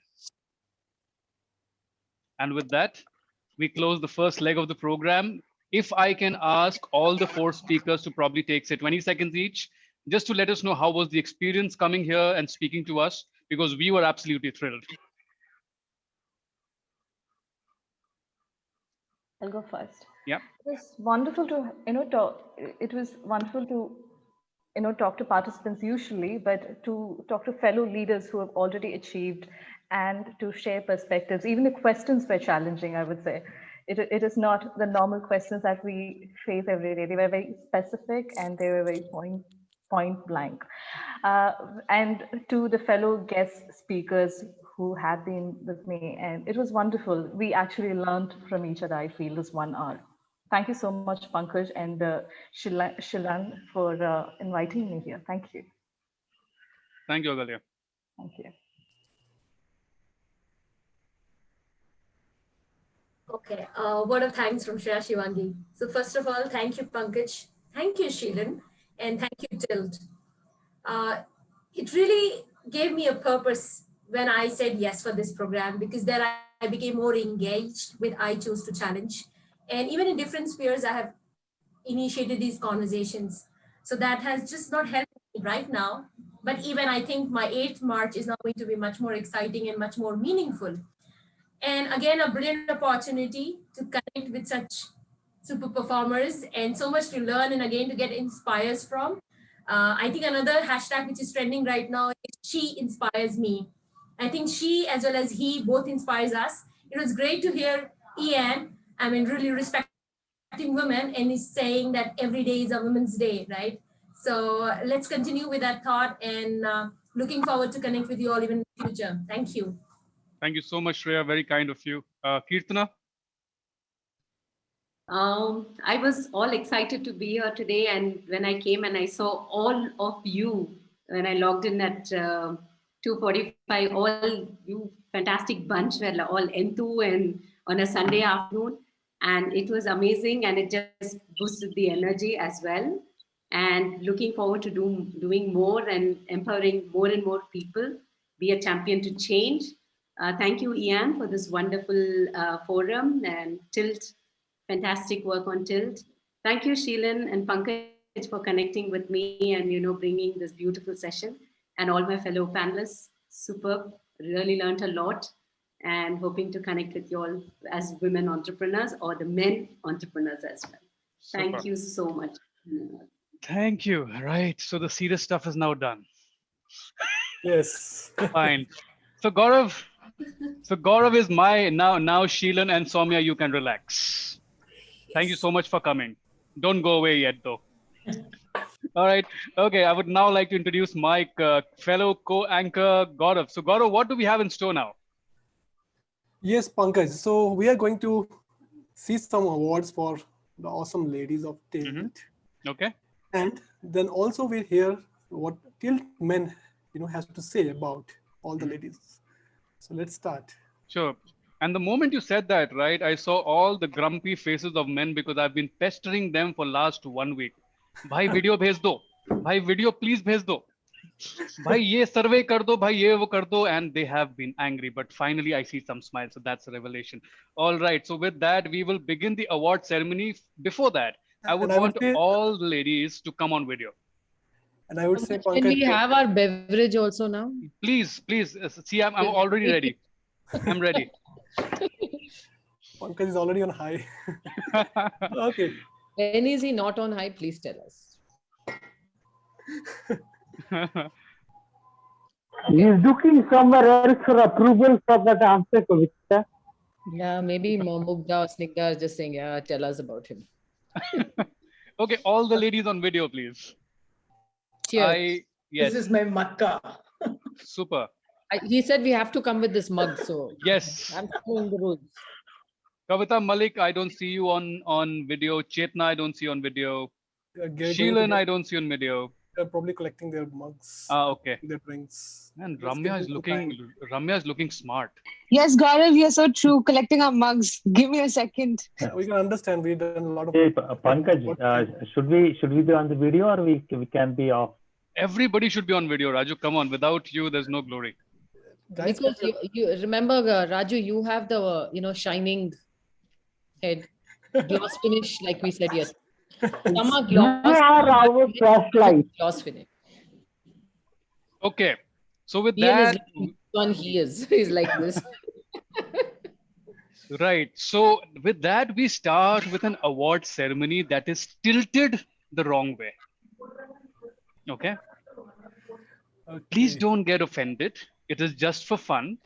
And with that, we close the first leg of the program. If I can ask all the four speakers to probably take, say, 20 seconds each, just to let us know how was the experience coming here and speaking to us, because we were absolutely thrilled. I'll go first. Yeah. It was wonderful to, it was wonderful to, talk to participants usually, but to talk to fellow leaders who have already achieved and to share perspectives. Even the questions were challenging, I would say. It is not the normal questions that we face every day. They were very specific and they were very point blank. And to the fellow guest speakers who have been with me, and it was wonderful. We actually learned from each other, I feel, this 1 hour. Thank you so much, Pankaj and Shilan, for inviting me here. Thank you. Thank you, Agalia. Thank you. Okay, word of thanks from Shreya Shivangi. So first of all, thank you, Pankaj. Thank you, Sheelan. And thank you, Tilt. It really gave me a purpose when I said yes for this program, because then I became more engaged with I Choose to Challenge. And even in different spheres, I have initiated these conversations. So that has just not helped me right now. But even I think my 8th March is now going to be much more exciting and much more meaningful. And again, a brilliant opportunity to connect with such super performers and so much to learn and again to get inspires from. I think another hashtag which is trending right now is She Inspires Me. I think she as well as he both inspires us. It was great to hear Ian, I mean, really respecting women, and he's saying that every day is a Women's Day, right? So let's continue with that thought, and looking forward to connect with you all even in the future. Thank you. Thank you so much, Shreya. Very kind of you. Kirtana? I was all excited to be here today, and when I came and I saw all of you when I logged in at 2:45, all you fantastic bunch were all enthu and on a Sunday afternoon. And it was amazing, and it just boosted the energy as well. And looking forward to doing more and empowering more and more people, be a champion to change. Thank you, Ian, for this wonderful forum, and Tilt, fantastic work on Tilt. Thank you, Sheelan and Pankaj, for connecting with me and bringing this beautiful session, and all my fellow panelists. Superb, really learned a lot, and hoping to connect with you all as women entrepreneurs or the men entrepreneurs as well. Super. Thank you so much. Thank you. Right. So the serious stuff is now done. Yes. Fine. So Gaurav is my now Sheelan and Soumya, you can relax. Thank you so much for coming. Don't go away yet though. All right. Okay. I would now like to introduce my fellow co-anchor Gaurav. So Gaurav, what do we have in store now? Yes, Pankaj. So we are going to see some awards for the awesome ladies of Tilt. Mm-hmm. Okay. And then also we'll hear what Tilt men, has to say about all the ladies. So let's start. Sure. And the moment you said that, right, I saw all the grumpy faces of men because I've been pestering them for last 1 week. Bhai video bhej do. Bhai video please bhej do. Bhai ye survey kar do. Bhai ye wo kar do. And they have been angry. But finally I see some smiles. So that's a revelation. All right. So with that, we will begin the award ceremony. Before that, I would want all the ladies to come on video. And I would say, Pankaj, can we have our beverage also now? Please. See, I'm already ready. I'm ready. Pankaj is already on high. Okay. When is he not on high? Please tell us. He's looking somewhere else for approval for that answer, Kavita. Yeah, maybe Mugda or Snigdha is just saying, yeah, tell us about him. Okay, all the ladies on video, please. Cheers. Yes. This is my matka. Super. He said we have to come with this mug, so yes, I'm following the rules. Kavita, Malik, I don't see you on video. Chetna, I don't see you on video. Sheelan, I don't see you on video. They're probably collecting their mugs. Okay. Their drinks. And Ramya is looking smart. Yes, Gaurav, you're so true. Collecting our mugs. Give me a second. We can understand. We've done a lot of. Hey, Pankaj, should we be on the video or we can be off? Everybody should be on video, Raju. Come on, without you, there's no glory. Guys, because you remember, Raju, you have the shining head, gloss finish, like we said yes. Summer gloss. You are our flashlight. Gloss finish. Okay, so with Ian that, is one he's like this. Right. So with that, we start with an award ceremony that is tilted the wrong way. Okay. Please don't get offended. It is just for fun.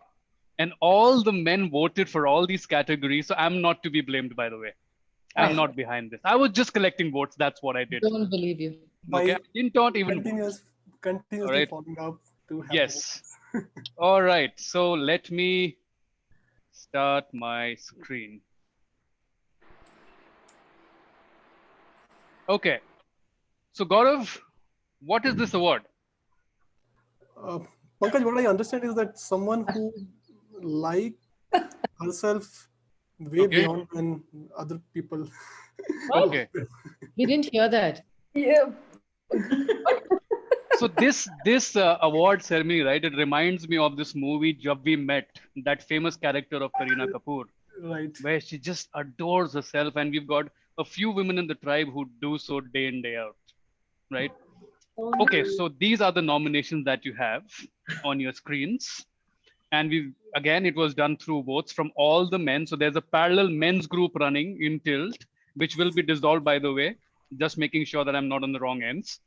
And all the men voted for all these categories. So I'm not to be blamed, by the way. I'm not behind this. I was just collecting votes. That's what I did. Don't believe you. Okay. I did not even continuously right. following up to have yes. All right. So let me start my screen. Okay. So Gaurav, what is this award? Pankaj, what I understand is that someone who like herself way beyond than other people. Okay. We didn't hear that. Yeah. So this award ceremony, right? It reminds me of this movie Jab We Met, that famous character of Kareena Kapoor, right? Where she just adores herself, and we've got a few women in the tribe who do so day in day out, right? Okay, so these are the nominations that you have on your screens. And it was done through votes from all the men. So there's a parallel men's group running in Tilt, which will be dissolved, by the way, just making sure that I'm not on the wrong ends.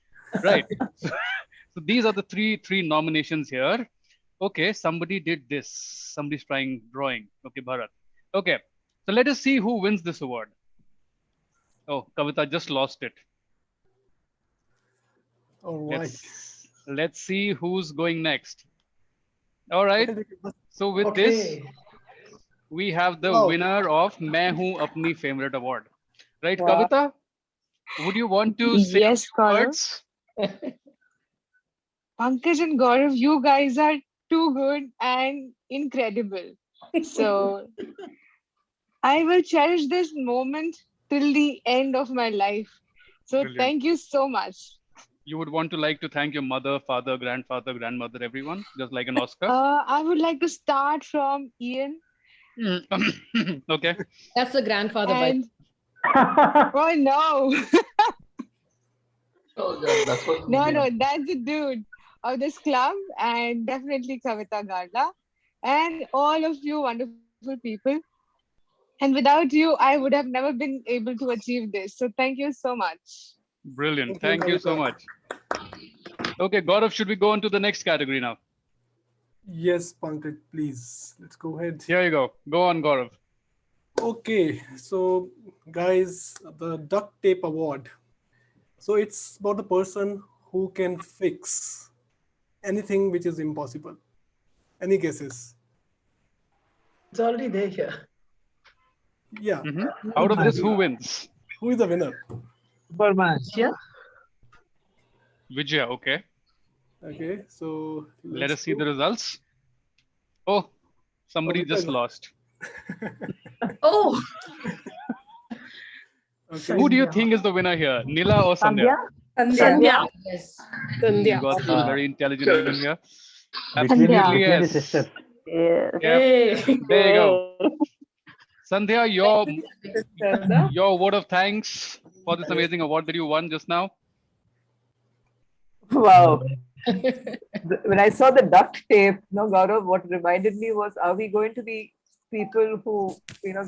Right. So these are the three nominations here. Okay, somebody did this. Somebody's trying drawing. Okay, Bharat. Okay, so let us see who wins this award. Oh, Kavita just lost it. All right. Let's see who's going next. All right. So with this, we have the winner of Main Hoon Apni Favorite Award. Right, Kavita? Would you want to say yes, words? Pankaj and Gaurav, you guys are too good and incredible. So I will cherish this moment till the end of my life. So Brilliant. thank you so much. You would want to like to thank your mother, father, grandfather, grandmother, everyone, just like an Oscar. I would like to start from Ian. Okay. That's the grandfather by. And oh no. Oh God, that's what No, that's the dude of this club, and definitely Kavita Garla, and all of you wonderful people. And without you, I would have never been able to achieve this. So thank you so much. Brilliant. Thank you so much. Okay, Gaurav, should we go on to the next category now? Yes, Pankaj, please. Let's go ahead. Here you go. Go on, Gaurav. Okay, so guys, the Duct Tape Award. So it's about the person who can fix anything which is impossible. Any guesses? It's already there here. Yeah. Out of this, who wins? Who is the winner? Superman. Yeah. Vijaya, okay. Okay, so Let us see the results. Oh, somebody just lost. Oh. Okay. Who do you think is the winner here? Nila or Sandhya? Sandhya. Yes. We got some very intelligent women here. Between Absolutely, the yes. sisters. Yep. There you go. Sandhya, your word of thanks for this amazing award that you won just now. Wow. When I saw the duct tape, no, Gaurav, what reminded me was, are we going to be people who,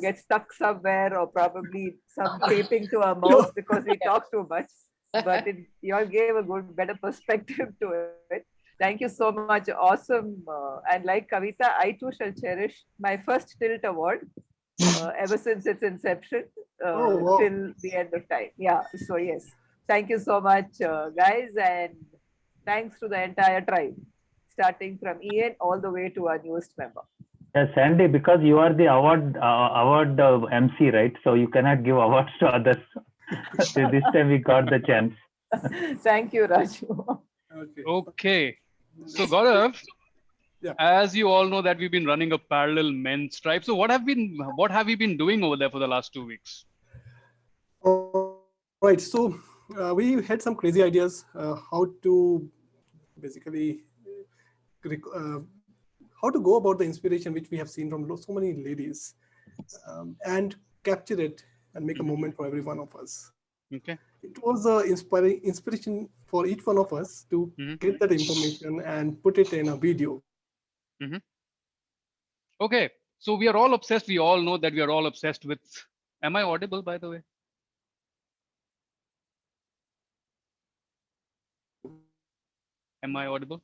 get stuck somewhere, or probably some taping to our mouths because we talk too much? But you all gave a better perspective to it. Thank you so much. Awesome. And like Kavita, I too shall cherish my first Tilt Award ever since its inception till the end of time. Yeah. So yes, thank you so much, guys, and thanks to the entire tribe, starting from Ian all the way to our newest member. Yes, Sandy, because you are the award MC, right? So you cannot give awards to others. So this time we got the chance. Thank you, Raju. Okay. So Gaurav, as you all know that we've been running a parallel men's tribe. So what have you been doing over there for the last 2 weeks? Right. So we had some crazy ideas how to basically how to go about the inspiration which we have seen from so many ladies and capture it and make a moment for every one of us. Okay. It was inspiration for each one of us to get that information and put it in a video. Okay. So we are all obsessed. We all know that we are all obsessed with. Am I audible, by the way? Am I audible?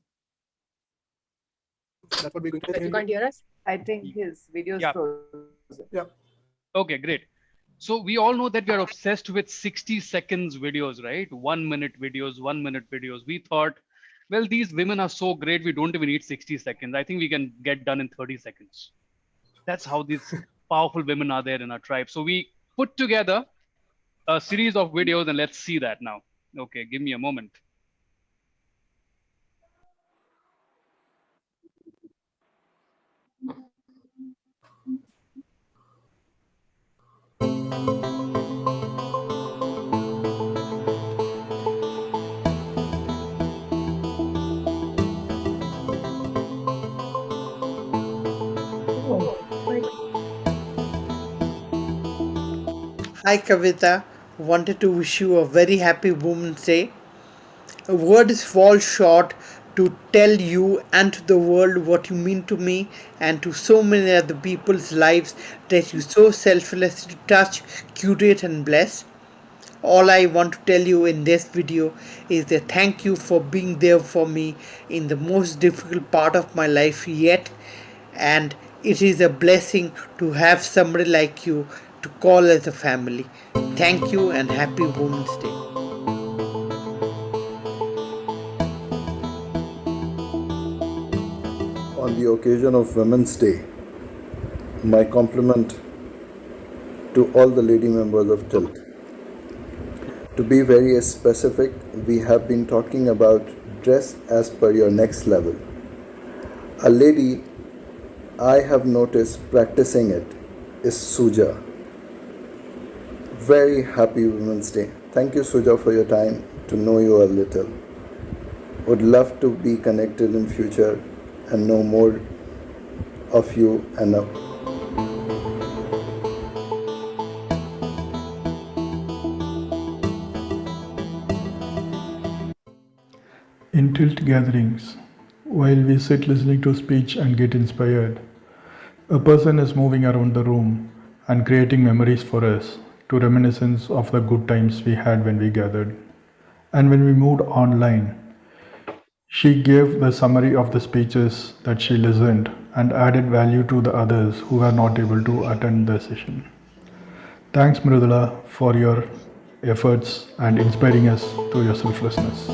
That's what we're going to do. You can't hear us? I think his video is frozen. Yeah. Okay, great. So we all know that we are obsessed with 60 seconds videos, right? 1 minute videos, 1 minute videos. We thought, well, these women are so great, we don't even need 60 seconds. I think we can get done in 30 seconds. That's how these powerful women are there in our tribe. So we put together a series of videos and let's see that now. Okay, give me a moment. Hi Kavita, wanted to wish you a very happy Women's Day. A word is fall short to tell you and to the world what you mean to me and to so many other people's lives that you so selflessly touch, curate and bless. All I want to tell you in this video is that thank you for being there for me in the most difficult part of my life yet, and it is a blessing to have somebody like you to call as a family. Thank you and happy Women's Day. On the occasion of Women's Day, my compliment to all the lady members of TILT. To be very specific, we have been talking about dress as per your next level. A lady I have noticed practicing it is Suja. Very happy Women's Day. Thank you, Suja, for your time to know you a little. Would love to be connected in future and know more of you and In tilt gatherings, while we sit listening to speech and get inspired, a person is moving around the room and creating memories for us to reminiscence of the good times we had when we gathered. And when we moved online, she gave the summary of the speeches that she listened and added value to the others who were not able to attend the session. Thanks, Mridula, for your efforts and inspiring us through your selflessness.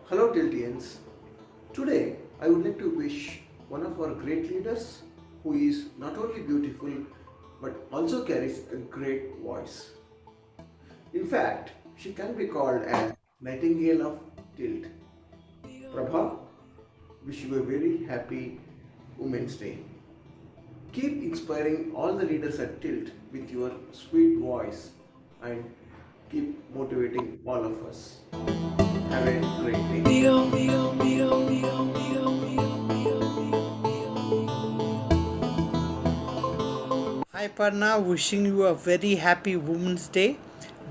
Hello Tiltians. Today I would like to wish one of our great leaders who is not only beautiful but also carries a great voice. In fact, she can be called as Nightingale of Tilt. Prabha, wish you a very happy Women's Day. Keep inspiring all the leaders at Tilt with your sweet voice and keep motivating all of us. Have a great day. Hi Parna, wishing you a very happy Women's Day.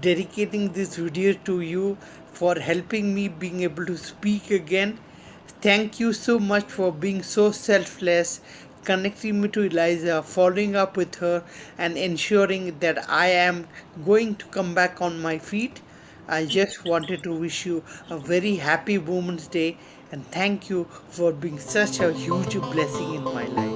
Dedicating this video to you for helping me being able to speak again. Thank you so much for being so selfless, connecting me to Eliza, following up with her, and ensuring that I am going to come back on my feet. I just wanted to wish you a very happy Women's Day and thank you for being such a huge blessing in my life.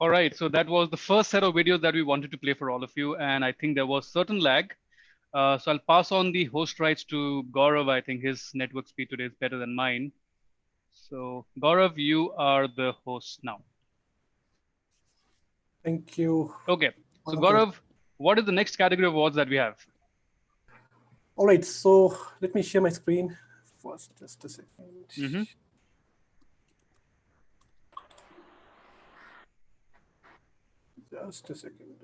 All right, so that was the first set of videos that we wanted to play for all of you, and I think there was certain lag. So I'll pass on the host rights to Gaurav. I think his network speed today is better than mine. So Gaurav, you are the host now. Thank you. Okay, so Gaurav, what is the next category of awards that we have? All right, so let me share my screen first, just a second. Just a second.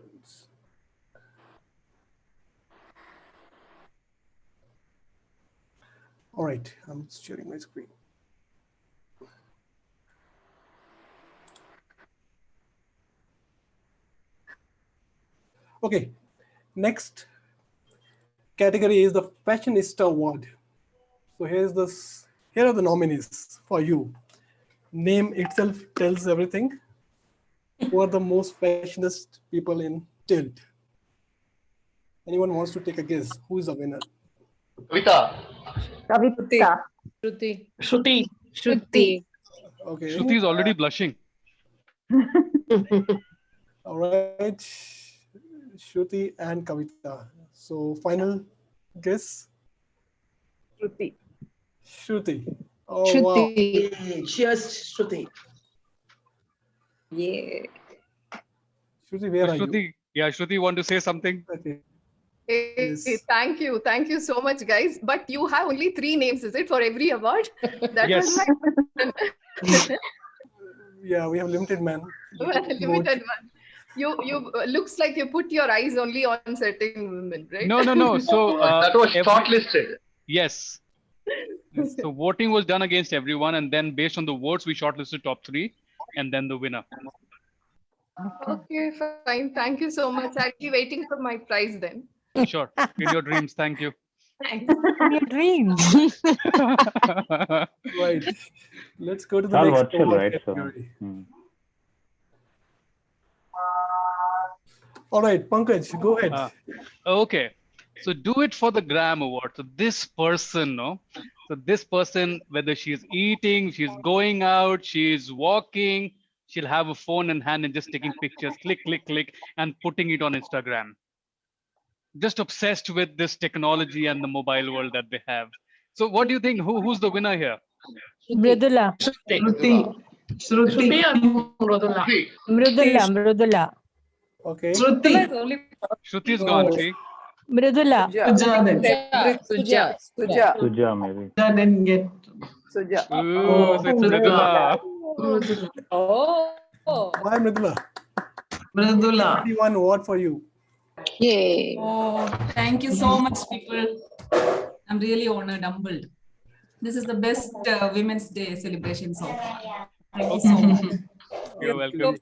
All right, I'm sharing my screen. Okay, next category is the Fashionista Award. So here are the nominees for you. Name itself tells everything. Who are the most fashionist people in Tilt? Anyone wants to take a guess? Who is the winner? Kavita. Shruti. Okay. Shruti is already blushing. All right. Shruti and Kavita. So final guess? Shruti. Oh, Shruti. wow. Cheers, Shruti. Yeah. Shruti, where are you? Yeah, Shruti, want to say something? Okay. Hey, thank you. Thank you so much, guys. But you have only 3 names, is it, for every award? That was my question. Yeah, we have limited man. Limited one. You looks like you put your eyes only on certain women, right? No. So that was shortlisted. Yes. So voting was done against everyone, and then based on the votes, we shortlisted top 3. and then the winner. Okay, fine. Thank you so much. I'll be waiting for my prize then. Sure. In your dreams. Thank you. Thanks. In your dreams. Right. Let's go to It's the all next virtual, award right? So, category. All right, Pankaj, go ahead. Okay. So do it for the Gram Award. So this person, no? So this person, whether she's eating, she's going out, she's walking, she'll have a phone in hand and just taking pictures, click, click, click, and putting it on Instagram. Just obsessed with this technology and the mobile world that they have. So what do you think? Who's the winner here? Mridula. Shruti or Mridula? Mridula. Okay. Shruti is gone, see? Mridula. Suja then. Suja, maybe. Then get Suja. Oh, so it's Mridula. Why Mridula? Mridula. 21 award for you. Yay. Oh, thank you so much, people. I'm really honored, humbled. This is the best Women's Day celebration so far. Thank you so much. You're welcome.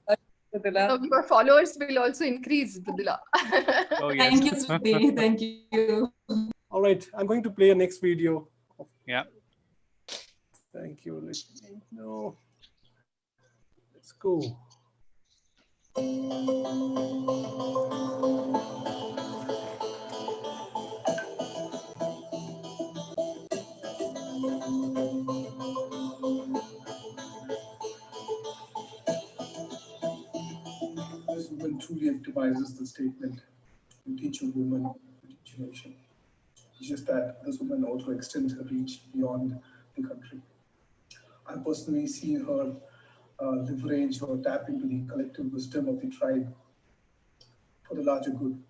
So your followers will also increase, Mridula. Oh, yes. Thank you, Shruti. Thank you. All right, I'm going to play a next video. Yeah. Thank you. Let me know. Let's go. This woman truly epitomizes the statement, "You teach a woman, you teach a nation." It's just that this woman also extends her reach beyond the country. I personally see her leverage or tap into the collective wisdom of the tribe for the larger good.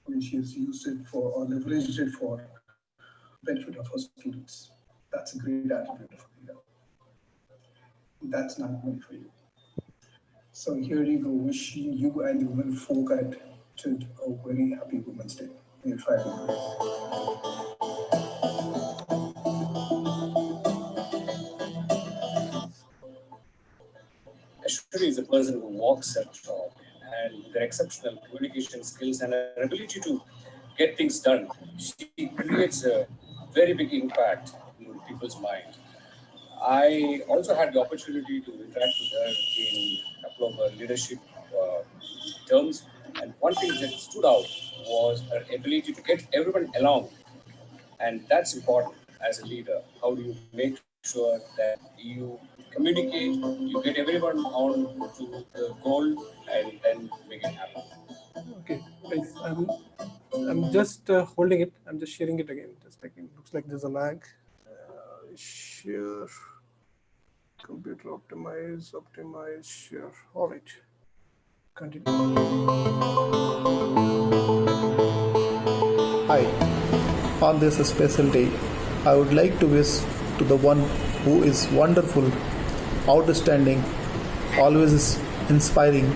I mean, she has used it for or leveraged it for benefit of her students. That's a great attribute of a leader. That's not money for you. So here you go, wishing you and the women folk at TID a very happy Women's Day. May you try to Ashwini is a person who walks her talk, and with her exceptional communication skills and her ability to get things done, she creates a very big impact in people's mind. I also had the opportunity to interact with her in a couple of her leadership terms, and one thing that stood out was her ability to get everyone along, and that's important as a leader. How do you make sure that you communicate, you get everyone on to the goal, and then make it happen? Okay, guys, I'm just holding it. I'm just sharing it again. Just like it looks like there's a lag. Share. Computer optimize, share. All right. Continue. Hi. On this special day, I would like to wish to the one who is wonderful, outstanding, always is inspiring,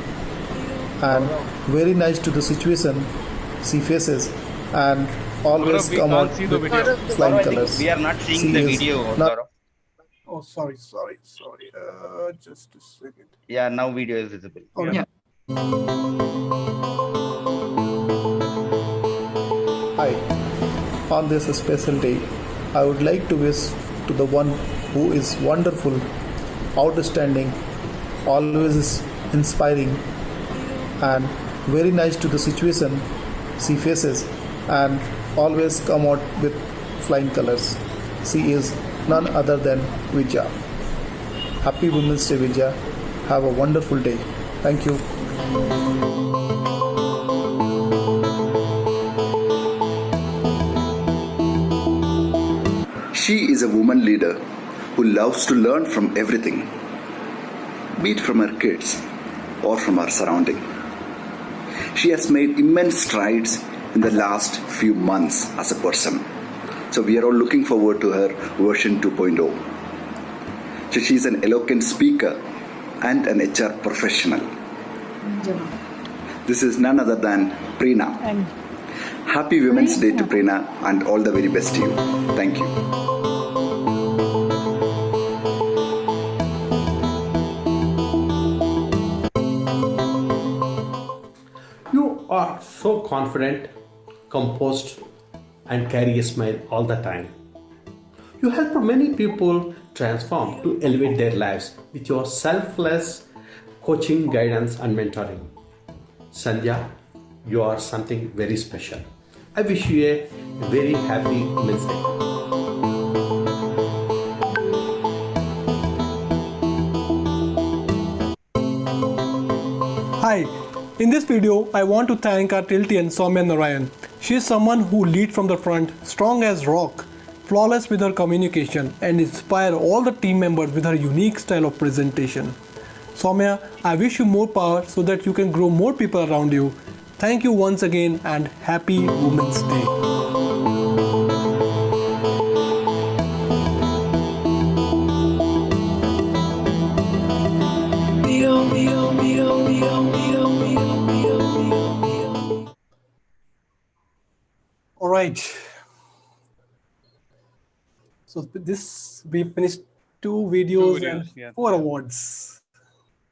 and very nice to the situation she faces, and always Gaurav, come we out can't see the with video. flying colors. We are not seeing She the is video, not- Gaurav. Oh, sorry. Just a second. Yeah, now video is visible. All right. Hi. On this special day, I would like to wish to the one who is wonderful, outstanding, always is inspiring, and very nice to the situation she faces, and always come out with flying colors. She is none other than Vijaya. Happy Women's Day, Vijaya. Have a wonderful day. Thank you. She is a woman leader who loves to learn from everything, be it from her kids or from her surrounding. She has made immense strides in the last few months as a person. So we are all looking forward to her version 2.0. So she is an eloquent speaker and an HR professional. This is none other than Preena. Happy Women's Day to Preena, and all the very best to you. Thank you. are so confident, composed, and carry a smile all the time. You help many people transform to elevate their lives with your selfless coaching, guidance, and mentoring. Sandhya, you are something very special. I wish you a very happy Women's Day. Hi, in this video, I want to thank our Tiltian Soumya Narayan. She is someone who leads from the front, strong as rock, flawless with her communication, and inspire all the team members with her unique style of presentation. Soumya, I wish you more power so that you can grow more people around you. Thank you once again and happy Women's Day. All right. So this we finished two videos and yeah. 4 awards.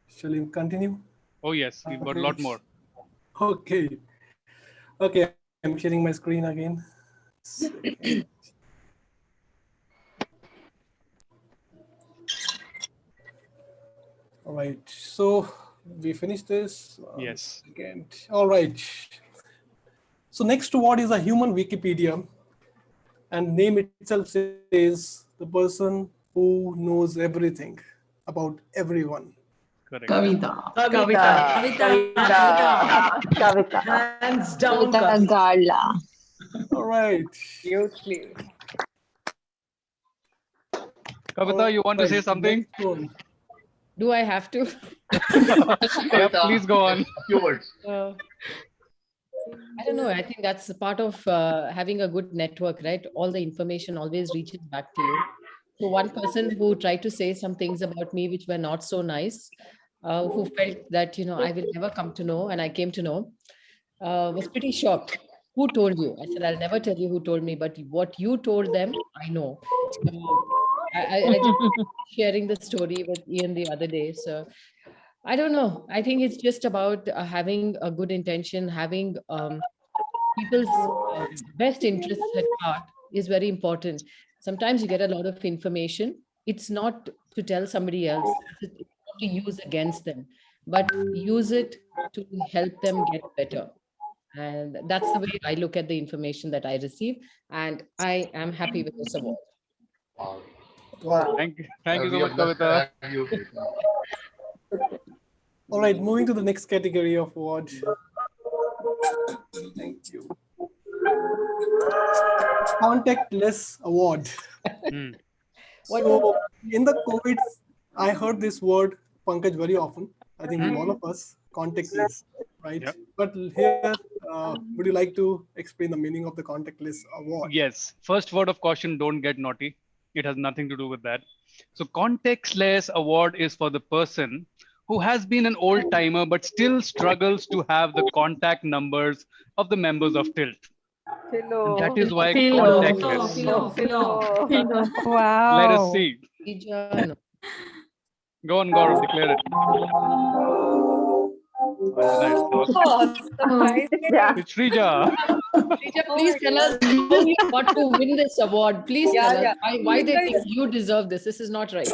Shall we continue? Oh yes, we've got a lot more. Okay. Okay, I'm sharing my screen again. All right. So we finished this. Yes. Second. All right. So next award is a human Wikipedia, and name itself says the person who knows everything about everyone. Correct. Kavita. Kavita. Hands down, Kavita Garla. All right. Beautifully. Kavita, you want to say something? Do I have to? Yeah, please go on. Few words. I don't know. I think that's a part of having a good network, right? All the information always reaches back to you. So one person who tried to say some things about me which were not so nice, who felt that, I will never come to know, and I came to know, was pretty shocked. Who told you? I said, I'll never tell you who told me, but what you told them, I know. So I just sharing the story with Ian the other day. So I don't know. I think it's just about having a good intention, having people's best interests at heart is very important. Sometimes you get a lot of information. It's not to tell somebody else, it's not to use against them, but use it to help them get better. And that's the way I look at the information that I receive. And I am happy with this award. Wow. Thank you so much, Kavita. All right, moving to the next category of award. Thank you. Contactless award. So in the COVID, I heard this word, Pankaj, very often. I think all of us, contactless, right? Yep. But here, would you like to explain the meaning of the contactless award? Yes. First word of caution, don't get naughty. It has nothing to do with that. So contactless award is for the person who has been an old timer but still struggles to have the contact numbers of the members of Tilt. And that is why contactless. Wow. Let us see. Go on, Gaurav, declare it. It's Shrija. Shrija, please tell us how you got to win this award. Please tell us why they think you deserve this. This is not right.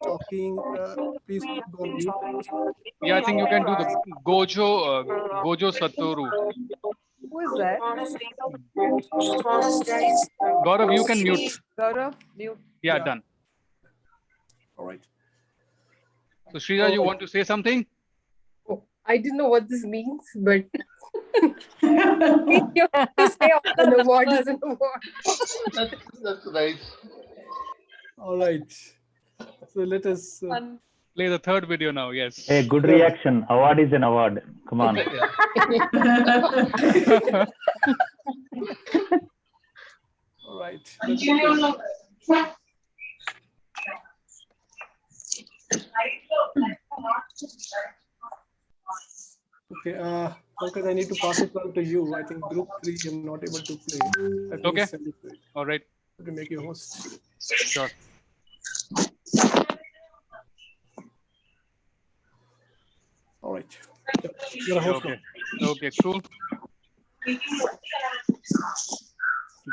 Talking, please go on mute. Yeah, I think you can do the Gojo Satoru. Who is that? Gaurav, you can mute. Gaurav, mute. Yeah, done. All right. So Shrija, you want to say something? I didn't know what this means, but you have to say an award is an award. That's nice. All right. So let us play the third video now. Yes. Hey, good reaction. Award is an award. Come on. All right. Okay, Pankaj, I need to pass it on to you. I think group 3 I'm not able to play. Okay. All right. To make you host. Sure. You're a host Okay. now. Okay, cool.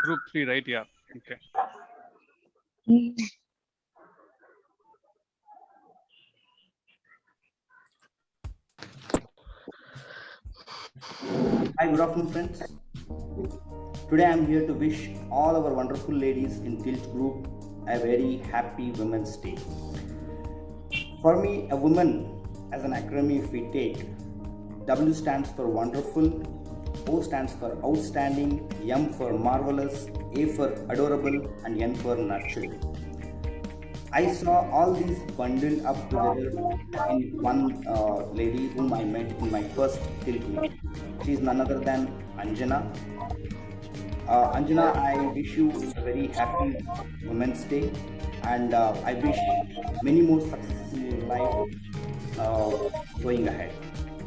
Group 3, right? Yeah. Okay. Hi, good afternoon, friends. Today I'm here to wish all our wonderful ladies in Tilt Group a very happy Women's Day. For me, a woman, as an acronym, if we take, W stands for wonderful, O stands for outstanding, M for marvelous, A for adorable, and N for nurturing. I saw all these bundled up together in one lady whom I met in my first Tilt meeting. She is none other than Anjana. Anjana, I wish you a very happy Women's Day, and I wish many more successes in your life going ahead.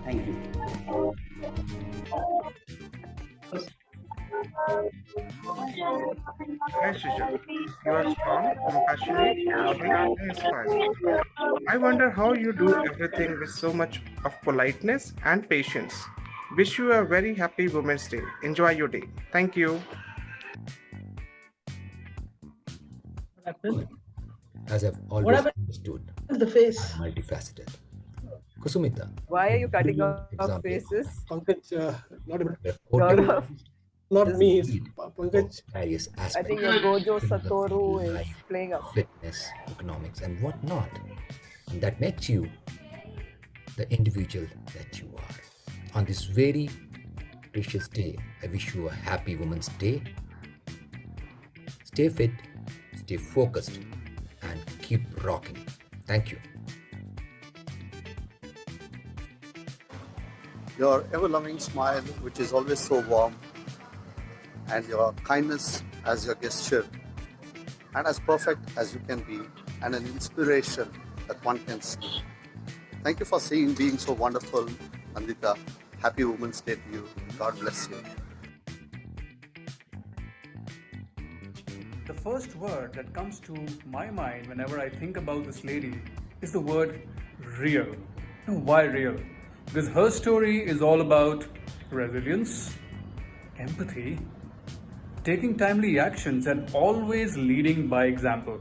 Thank you. Hi Shisha, you are strong, compassionate, caring, and inspiring. I wonder how you do everything with so much of politeness and patience. Wish you a very happy Women's Day. Enjoy your day. Thank you. As I've What always happened understood, to the face? multifaceted. Kusumita. Why are you cutting off Example. faces? Pankaj, not able Where to. quoting Gaurav, Not this, me. need Pankaj. for various I aspects think your Gojo philosophy, Satoru is life, playing up. fitness, economics, and whatnot. And that makes you the individual that you are. On this very precious day, I wish you a happy Women's Day. Stay fit, stay focused, and keep rocking. Thank you. Your ever-loving smile, which is always so warm, and your kindness as your gesture, and as perfect as you can be, and an inspiration that one can see. Thank you for being so wonderful, Nandita. Happy Women's Day to you. God bless you. The first word that comes to my mind whenever I think about this lady is the word real. Now, why real? Because her story is all about resilience, empathy, taking timely actions, and always leading by example.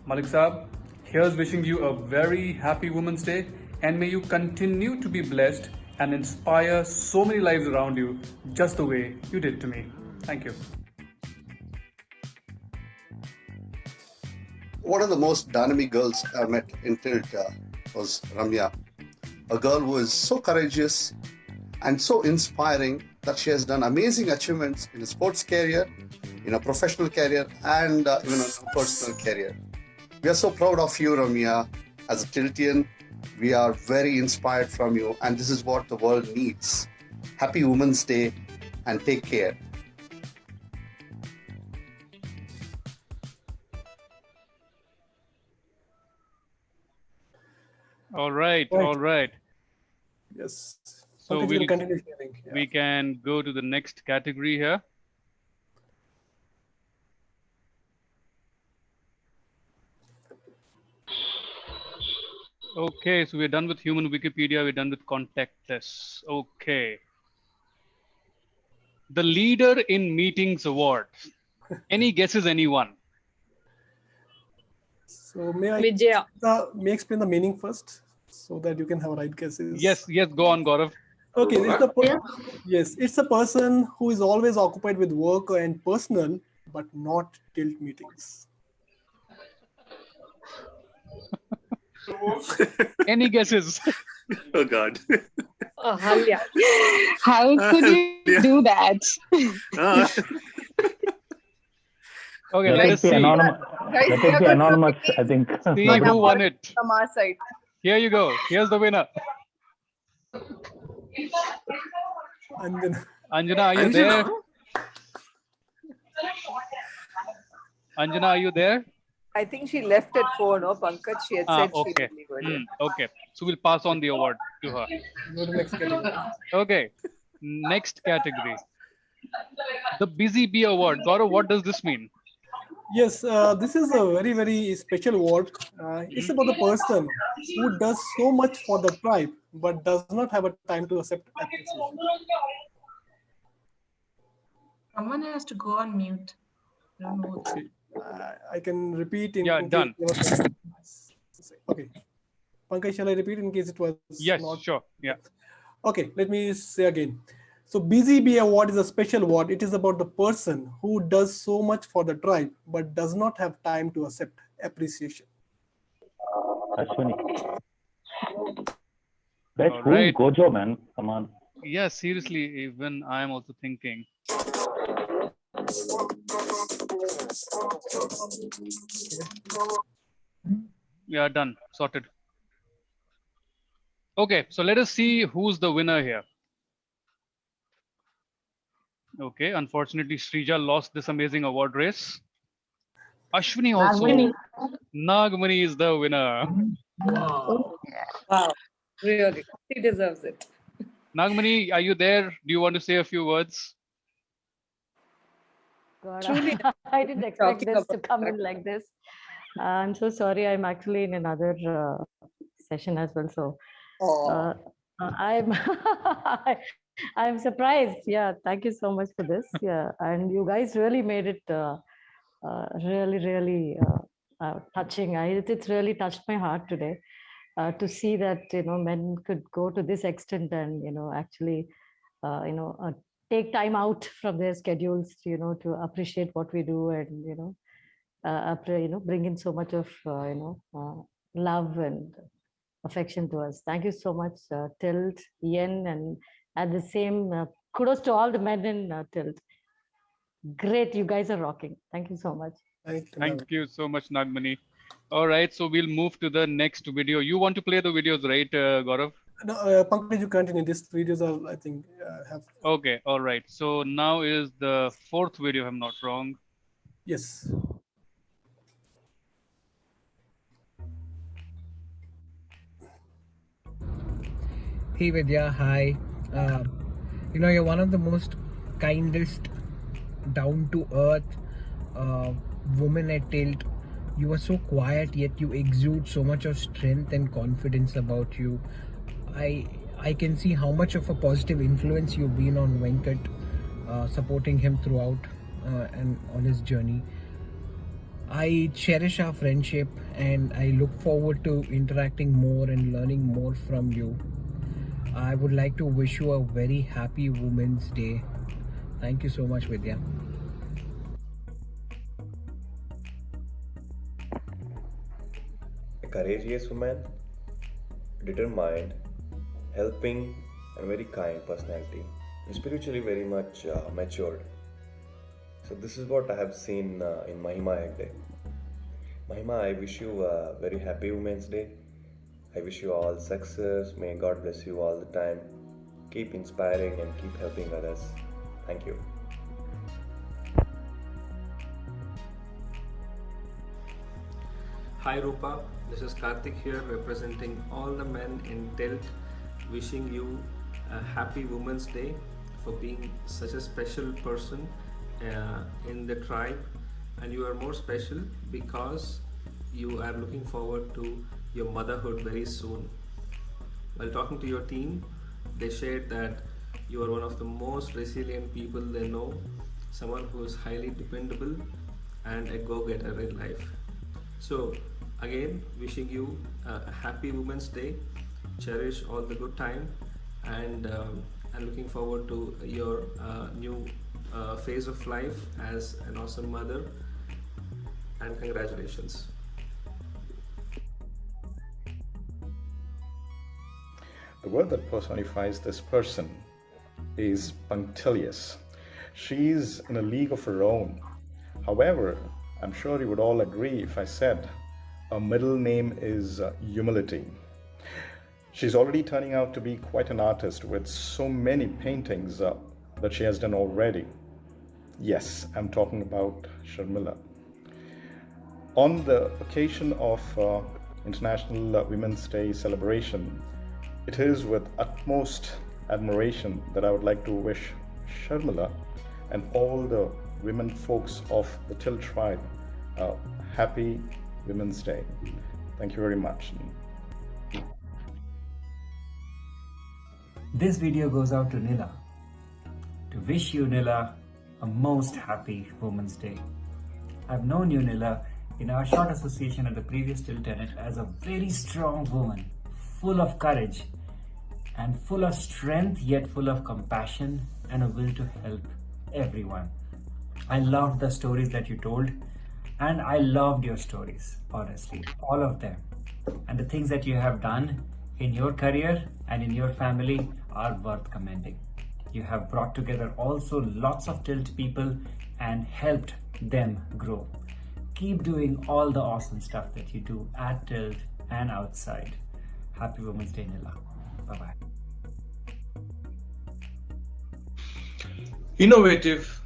Malik Saab, here's wishing you a very happy Women's Day, and may you continue to be blessed and inspire so many lives around you just the way you did to me. Thank you. One of the most dynamic girls I met in Tilt was Ramya, a girl who is so courageous and so inspiring that she has done amazing achievements in a sports career, in a professional career, and even in a personal career. We are so proud of you, Ramya. As a Tiltian, we are very inspired from you, and this is what the world needs. Happy Women's Day, and take care. All right. Right. All right. Yes. So Pankaj will continue sharing. Yeah. we can go to the next category here. Okay, so we're done with human Wikipedia. We're done with contactless. Okay. The Leader in Meetings Award. Any guesses, anyone? So may I Vijaya. may I explain the meaning first so that you can have right guesses? Yes, go on, Gaurav. Okay, it's a person who is always occupied with work and personal, but not Tilt meetings. Any guesses? Oh God. Ahalya. How could you do that? Okay, Let let it us be see. anonymous. Guys, Let we it are be going to anonymous, I think. See one who won award it. from our side. Here you go. Here's the winner. Anjana, are you there? Anjana, are you there? I think she left at 4, no, Pankaj? She had said she Okay. would leave earlier. Okay. So we'll pass on the award to her. go to next category. Okay. Next category. The Busy Bee Award. Gaurav, what does this mean? Yes, this is a very, very special award. It's about the person who does so much for the tribe, but does not have a time to accept appreciation. Someone has to go on mute. I don't know. Okay. I can repeat in Yeah, case done. Okay. Pankaj, shall I repeat in case it was Yes, not? sure. Yeah. Okay, let me say again. So BZB award is a special award. It is about the person who does so much for the tribe, but does not have time to accept appreciation. Ashwini. Guys, All who is right. Gojo, man? Come on. Yeah, seriously, even I am also thinking. Yeah, done. Sorted. Okay, so let us see who's the winner here. Okay, unfortunately, Srija lost this amazing award race. Ashwini also. Nagmani is the winner. Wow. Really. He deserves it. Nagmani, are you there? Do you want to say a few words? God, Truly, I didn't expect talking this to about come that. in like this. I'm so sorry. I'm actually in another session as well. So Oh. I'm I'm surprised. Yeah, thank you so much for this. Yeah, and you guys really made it really touching. It's really touched my heart today to see that men could go to this extent and actually take time out from their schedules to appreciate what we do and bring in so much of love and affection to us. Thank you so much, Tilt, Yen, and at the same kudos to all the men in Tilt. Great, you guys are rocking. Thank you so much. Thank you so much, Nagmani. All right, so we'll move to the next video. You want to play the videos, right, Gaurav? No, Pankaj, you continue. These videos are, I think, have. Okay, all right. So now is the fourth video, if I'm not wrong. Yes. Hey Vidya, hi. You're one of the most kindest, down to earth woman at Tilt. You are so quiet, yet you exude so much of strength and confidence about you. I can see how much of a positive influence you've been on Venkat, supporting him throughout and on his journey. I cherish our friendship and I look forward to interacting more and learning more from you. I would like to wish you a very happy Women's Day. Thank you so much, Vidya. A courageous woman, determined, helping, and very kind personality. And spiritually very much matured. So this is what I have seen in Mahima Hegde. Mahima, I wish you a very happy Women's Day. I wish you all success. May God bless you all the time. Keep inspiring and keep helping others. Thank you. Hi Rupa, this is Karthik here representing all the men in Tilt, wishing you a happy Women's Day for being such a special person in the tribe, and you are more special because you are looking forward to your motherhood very soon. While talking to your team, they shared that you are one of the most resilient people they know, someone who is highly dependable and a go-getter in life. So again, wishing you a happy Women's Day. Cherish all the good time, and looking forward to your new phase of life as an awesome mother, and congratulations. The word that personifies this person is punctilious. She's in a league of her own. However, I'm sure you would all agree if I said her middle name is humility. She's already turning out to be quite an artist with so many paintings that she has done already. Yes, I'm talking about Sharmila. On the occasion of International Women's Day celebration, it is with utmost admiration that I would like to wish Sharmila and all the women folks of the Till tribe Happy Women's Day. Thank you very much. This video goes out to Nila. To wish you, Nila, a most happy Women's Day. I've known you, Nila, in our short association at the previous Till Tenet as a very strong woman, full of courage and full of strength, yet full of compassion and a will to help everyone. I loved the stories that you told, and I loved your stories, honestly, all of them. And the things that you have done in your career and in your family are worth commending. You have brought together also lots of Tilt people and helped them grow. Keep doing all the awesome stuff that you do at Tilt and outside. Happy Women's Day, Nila. Bye-bye. Innovative,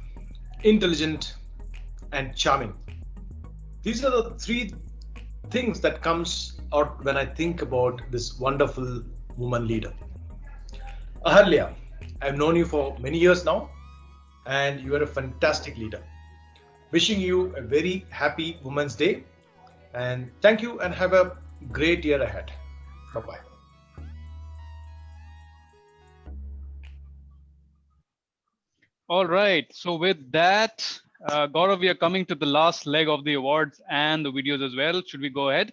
intelligent, and charming. These are the three things that comes out when I think about this wonderful woman leader. Ahalya, I've known you for many years now, and you are a fantastic leader. Wishing you a very happy Women's Day, and thank you and have a great year ahead. Bye-bye. All right. So with that, Gaurav, we are coming to the last leg of the awards and the videos as well. Should we go ahead?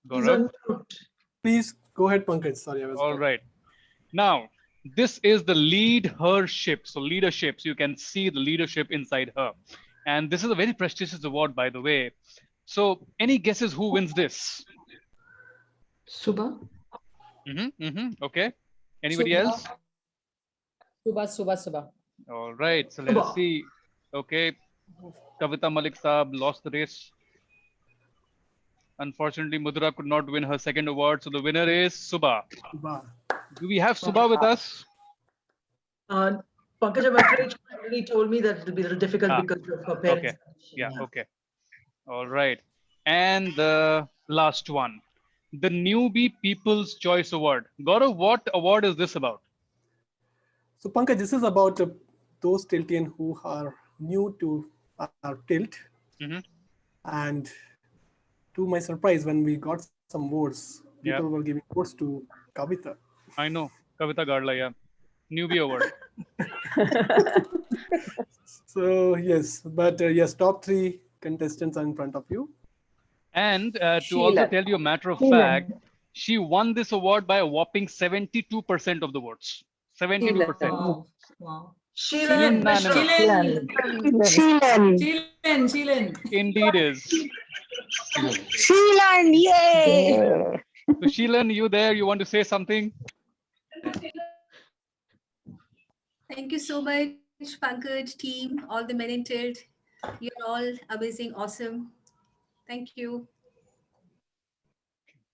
Gaurav? Please go ahead, Pankaj. Sorry, I was. All right. Now, this is the lead hership. So leadership. So you can see the leadership inside her. And this is a very prestigious award, by the way. So any guesses who wins this? Subha? Okay. Anybody Subha. else? Subha. All right. So let's see. Okay. Kavita Malik Saab lost the race. Unfortunately, Mudra could not win her second award. So the winner is Subha. Do we have Subha with us? Pankaj, I'm afraid she already told me that it will be a little difficult because of her parents. Okay. Yeah. Okay. All right. And the last one, the Newbie People's Choice Award. Gaurav, what award is this about? So Pankaj, this is about those Tiltian who are new to our Tilt. And to my surprise, when we got some votes, people were giving votes to Kavita. I know. Kavita Garla, yeah. Newbie award. So yes, but yes, top 3 contestants are in front of you. And to also tell you a matter of fact, she won this award by a whopping 72% of the votes. 72%. Wow. Sheelan. Indeed is. Sheelan, yay! So Sheelan, you there? You want to say something? Thank you so much, Pankaj, team, all the men in Tilt. You're all amazing, awesome. Thank you.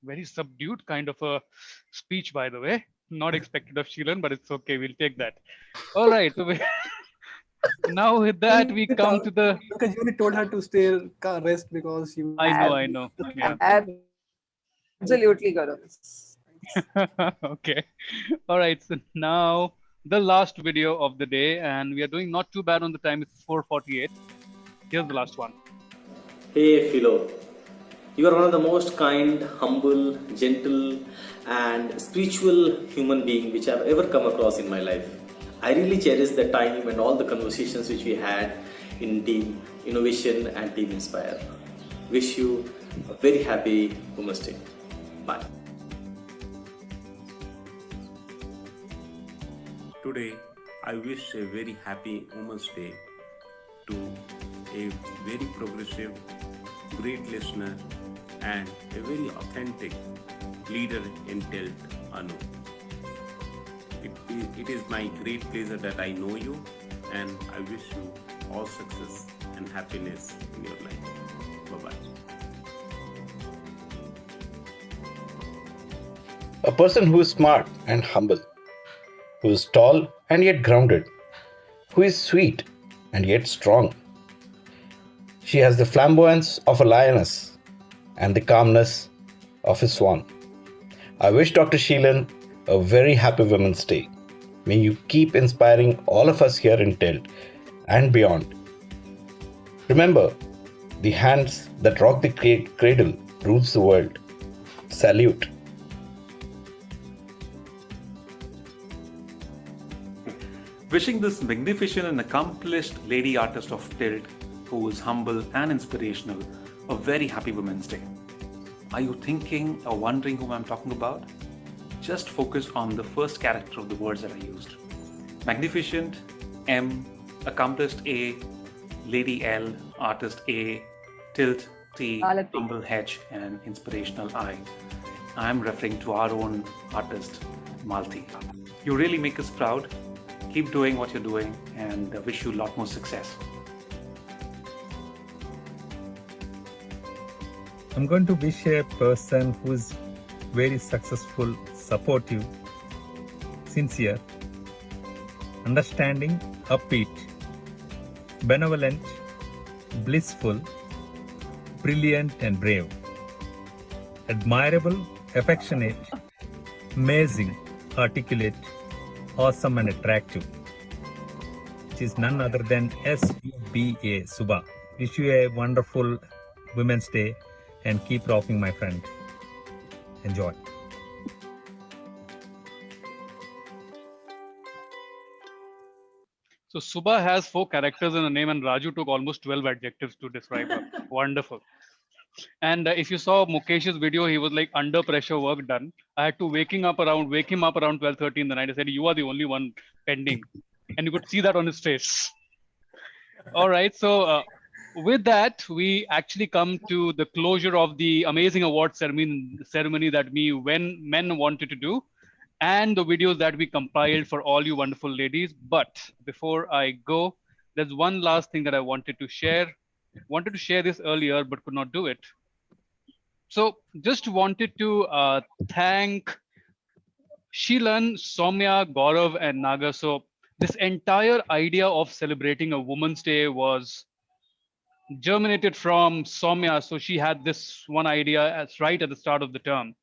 Very subdued kind of a speech, by the way. Not expected of Sheelan, but it's okay. We'll take that. All right. So now with that, we come to the... Because you only told her to stay rest because you... I know. Yeah. Absolutely, Gaurav. Okay. All right. So now the last video of the day, and we are doing not too bad on the time. It's 4:48. Here's the last one. Hey Philo, you are one of the most kind, humble, gentle and spiritual human being which I've ever come across in my life. I really cherish the time and all the conversations which we had in Team Innovation and Team Inspire. Wish you a very happy Women's Day. Bye. Today, I wish a very happy Women's Day to a very progressive, great listener and a very authentic leader in Tilt, Anu. It is my great pleasure that I know you, and I wish you all success and happiness in your life. Bye-bye. A person who is smart and humble, who is tall and yet grounded, who is sweet and yet strong. She has the flamboyance of a lioness and the calmness of a swan. I wish Dr. Sheelan a very happy Women's Day. May you keep inspiring all of us here in Tilt and beyond Remember, the hands that rock the cradle rules the world. Salute. Wishing this magnificent and accomplished lady artist of Tilt, who is humble and inspirational, a very happy Women's Day. Are you thinking or wondering whom I'm talking about? Just focus on the first character of the words that I used. Magnificent, M, accomplished A, lady L, artist A, Tilt T, humble H, and inspirational I. I'm referring to our own artist, Malti. You really make us proud. Keep doing what you're doing, and wish you a lot more success. I'm going to wish a person who's very successful, supportive, sincere, understanding, upbeat, benevolent, blissful, brilliant and brave, admirable, affectionate, amazing, articulate, awesome and attractive, which is none other than SUBA, Suba. Wish you a wonderful Women's Day and keep rocking, my friend. Enjoy. So Subha has 4 characters in a name, and Raju took almost 12 adjectives to describe her. Wonderful. And if you saw Mukesh's video, he was like under pressure work done. I had to wake him up around 12:30 in the night. I said, "You are the only one pending," and you could see that on his face. All right. So with that, we actually come to the closure of the amazing award ceremony that men wanted to do, and the videos that we compiled for all you wonderful ladies. But before I go, there's one last thing that I wanted to share. Wanted to share this earlier, but could not do it. So just wanted to thank Sheelan, Soumya, Gaurav, and Naga. So this entire idea of celebrating a Women's Day was germinated from Soumya. So she had this one idea as right at the start of the term.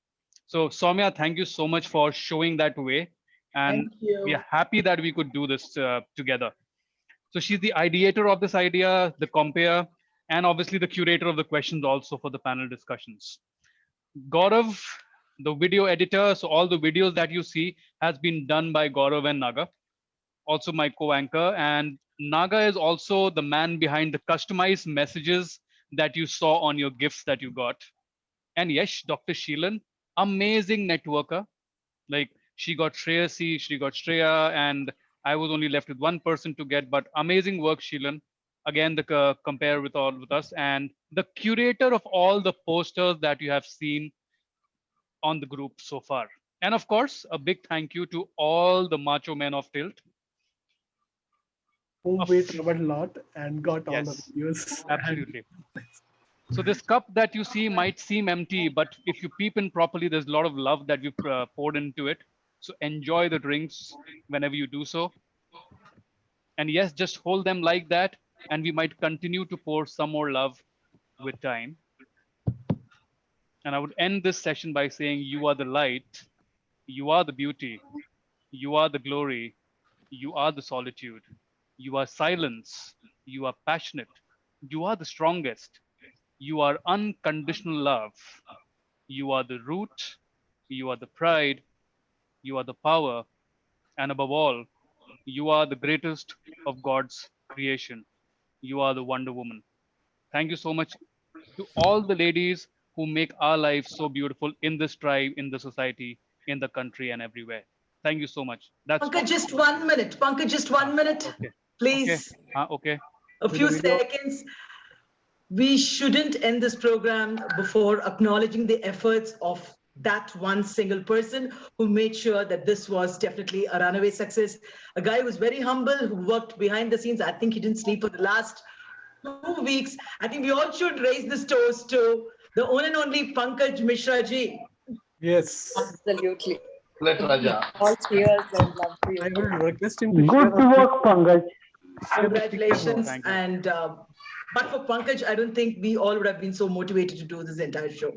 So Soumya, thank you so much for showing that way. And we are happy that we could do this together. So she's the ideator of this idea, the compere, and obviously the curator of the questions also for the panel discussions. Gaurav, the video editor, so all the videos that you see has been done by Gaurav and Naga, also my co-anchor. And Naga is also the man behind the customized messages that you saw on your gifts that you got. And yes, Dr. Sheelan, amazing networker. Like she got Shreyasi, she got Shreya, and I was only left with one person to get, but amazing work, Sheelan. Again, the compare with us, and the curator of all the posters that you have seen on the group so far. And of course, a big thank you to all the macho men of Tilt. Who we traveled a lot and got all the videos. Absolutely. So this cup that you see might seem empty, but if you peep in properly, there's a lot of love that we've poured into it. So enjoy the drinks whenever you do so. And yes, just hold them like that, and we might continue to pour some more love with time. And I would end this session by saying, you are the light, you are the beauty, you are the glory, you are the solitude, you are silence, you are passionate, you are the strongest, you are unconditional love, you are the root, you are the pride, you are the power, and above all, you are the greatest of God's creation. You are the Wonder Woman. Thank you so much to all the ladies who make our lives so beautiful in this tribe, in the society, in the country, and everywhere. Thank you so much. That's Pankaj, just 1 minute. Pankaj, just 1 minute, okay. please. Okay. A few seconds. We shouldn't end this program before acknowledging the efforts of that one single person who made sure that this was definitely a runaway success. A guy who was very humble, who worked behind the scenes. I think he didn't sleep for the last 2 weeks. I think we all should raise this toast to the one and only Pankaj Mishra ji. Yes. Absolutely. Let Raja. All cheers and love to you. I will request him to Good work, Pankaj. Congratulations. And but for Pankaj, I don't think we all would have been so motivated to do this entire show.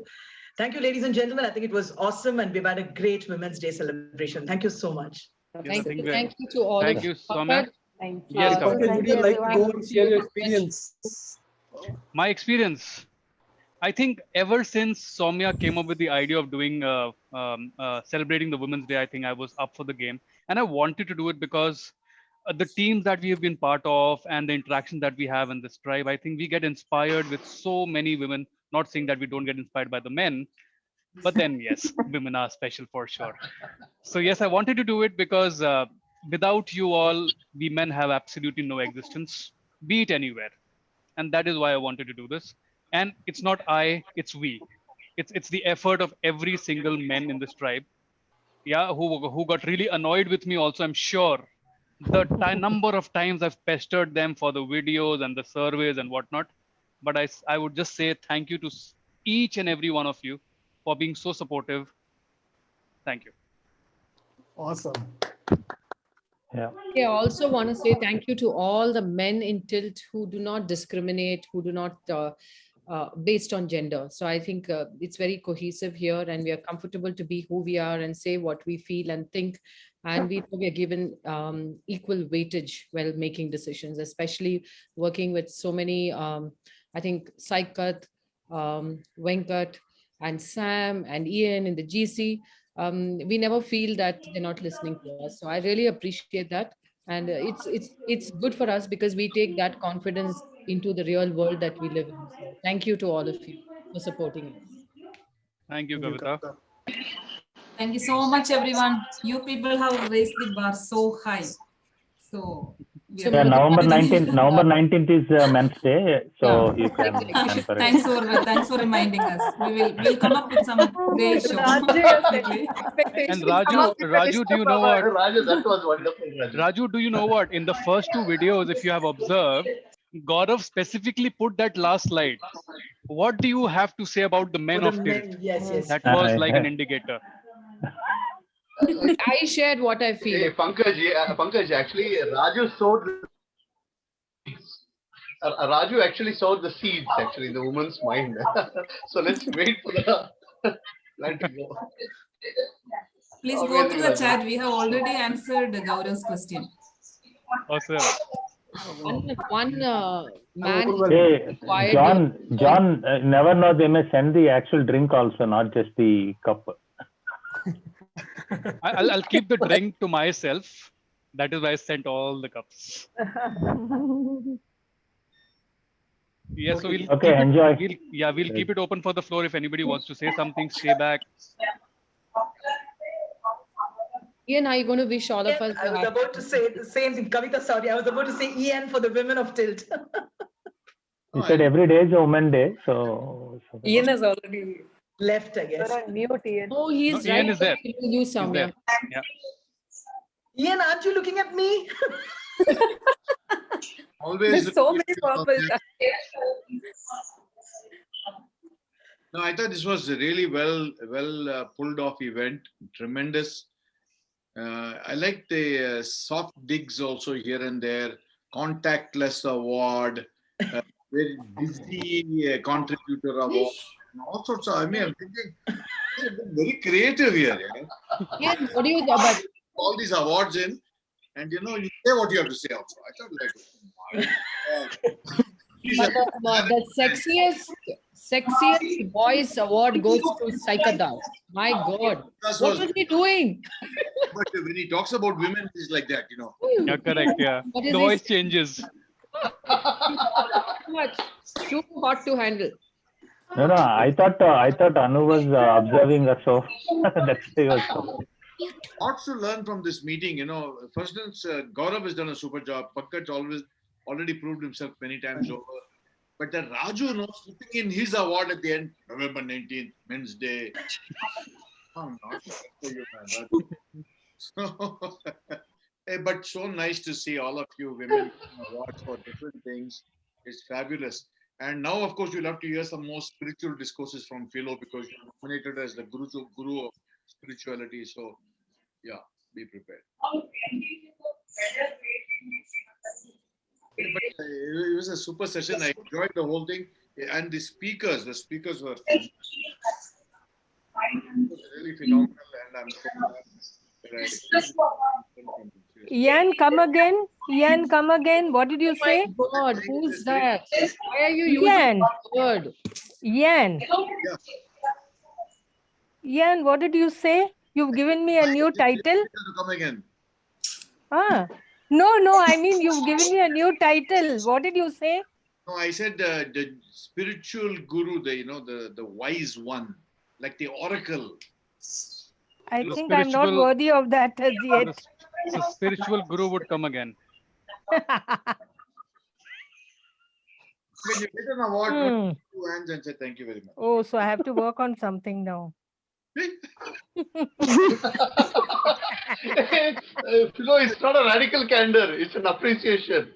Thank you, ladies and gentlemen. I think it was awesome, and we've had a great Women's Day celebration. Thank you so much. Thank you to all. Thank you, Soumya. Thank you. Yes, Pankaj, would you like to go and share your experience? My experience, I think ever since Soumya came up with the idea of doing celebrating the Women's Day, I think I was up for the game, and I wanted to do it because the teams that we have been part of and the interaction that we have in this tribe, I think we get inspired with so many women. Not saying that we don't get inspired by the men, but then yes, women are special for sure. So yes, I wanted to do it because without you all, we men have absolutely no existence, be it anywhere, and that is why I wanted to do this. And it's not I, it's we. It's the effort of every single man in this tribe. Yeah, who got really annoyed with me also. I'm sure the number of times I've pestered them for the videos and the surveys and whatnot. But I would just say thank you to each and every one of you for being so supportive. Thank you. Awesome. Yeah. I also want to say thank you to all the men in Tilt who do not discriminate, who do not based on gender. So I think it's very cohesive here, and we are comfortable to be who we are and say what we feel and think. And we are given equal weightage while making decisions, especially working with so many, I think, Saikat, Venkat, and Sam and Ian in the GC. We never feel that they're not listening to us. So I really appreciate that. And it's good for us because we take that confidence into the real world that we live in. So thank you to all of you for supporting us. Thank you, Kavita. Thank you so much, everyone. You people have raised the bar so high. So we are November 19th is Men's Day, so you can plan for it. Thanks for reminding us. We'll come up with some great show. And Raju, do you know what? Raju, that was wonderful. Raju, do you know what? In the first two videos, if you have observed, Gaurav specifically put that last slide. What do you have to say about the men of Tilt? Yes. That was like an indicator. I shared what I feel. Hey, Pankaj, actually, Raju sowed. Raju actually sowed the seeds actually in the woman's mind. So let's wait for the plan to go. Please go through the chat. We have already answered Gaurav's question. Awesome. One man. Hey, John, never know, they may send the actual drink also, not just the cup. I'll keep the drink to myself. That is why I sent all the cups. Yes, so we'll enjoy. We'll keep it open for the floor. If anybody wants to say something, stay back. Ian, are you going to wish all of us? I was about to say the same thing. Kavita, sorry. I was about to say Ian for the women of Tilt. You said every day is a Women's Day, so Ian has already left, I guess. Mute, Ian. Oh, he's right. Ian is there. You, Soumya. Yeah. Ian, aren't you looking at me? Always. There's so many purples. No, I thought this was a really well pulled off event. Tremendous. I like the soft digs also here and there. Contactless award. Very busy contributor award. All sorts of. I mean, I'm thinking very creative here. Yeah, what do you know about all these awards in, and you say what you have to say also. I thought the sexiest voice award goes to Saikadas. My God, what was he doing? But when he talks about women, he's like that, Yeah, correct. Yeah, the voice changes. Too much, too hot to handle. No, I thought Anu was observing us, so that's why he was. Lots to learn from this meeting, For instance, Gaurav has done a super job. Pankaj already proved himself many times over. But that Raju slipping in his award at the end, November 19th, Men's Day. Oh, not for you, man. But so nice to see all of you women awards for different things. It's fabulous. And now, of course, you'll have to hear some more spiritual discourses from Philo because you're nominated as the guru of spirituality. So, yeah, be prepared. But it was a super session. I enjoyed the whole thing. And the speakers were really phenomenal. And I'm so glad that I Ian, come again. Ian, come again. What did you say? God, who's that? Why are you using Ian. that word? Ian. Yeah. Ian, what did you say? You've given me a new title. Come again. Ah. No, I mean you've given me a new title. What did you say? No, I said the spiritual guru, the wise one, like the oracle. I think I'm not worthy of that as yet. The spiritual guru would come again. When you get an award, no, two hands and say thank you very much. Oh, so I have to work on something now. It's not a radical candor, it's an appreciation.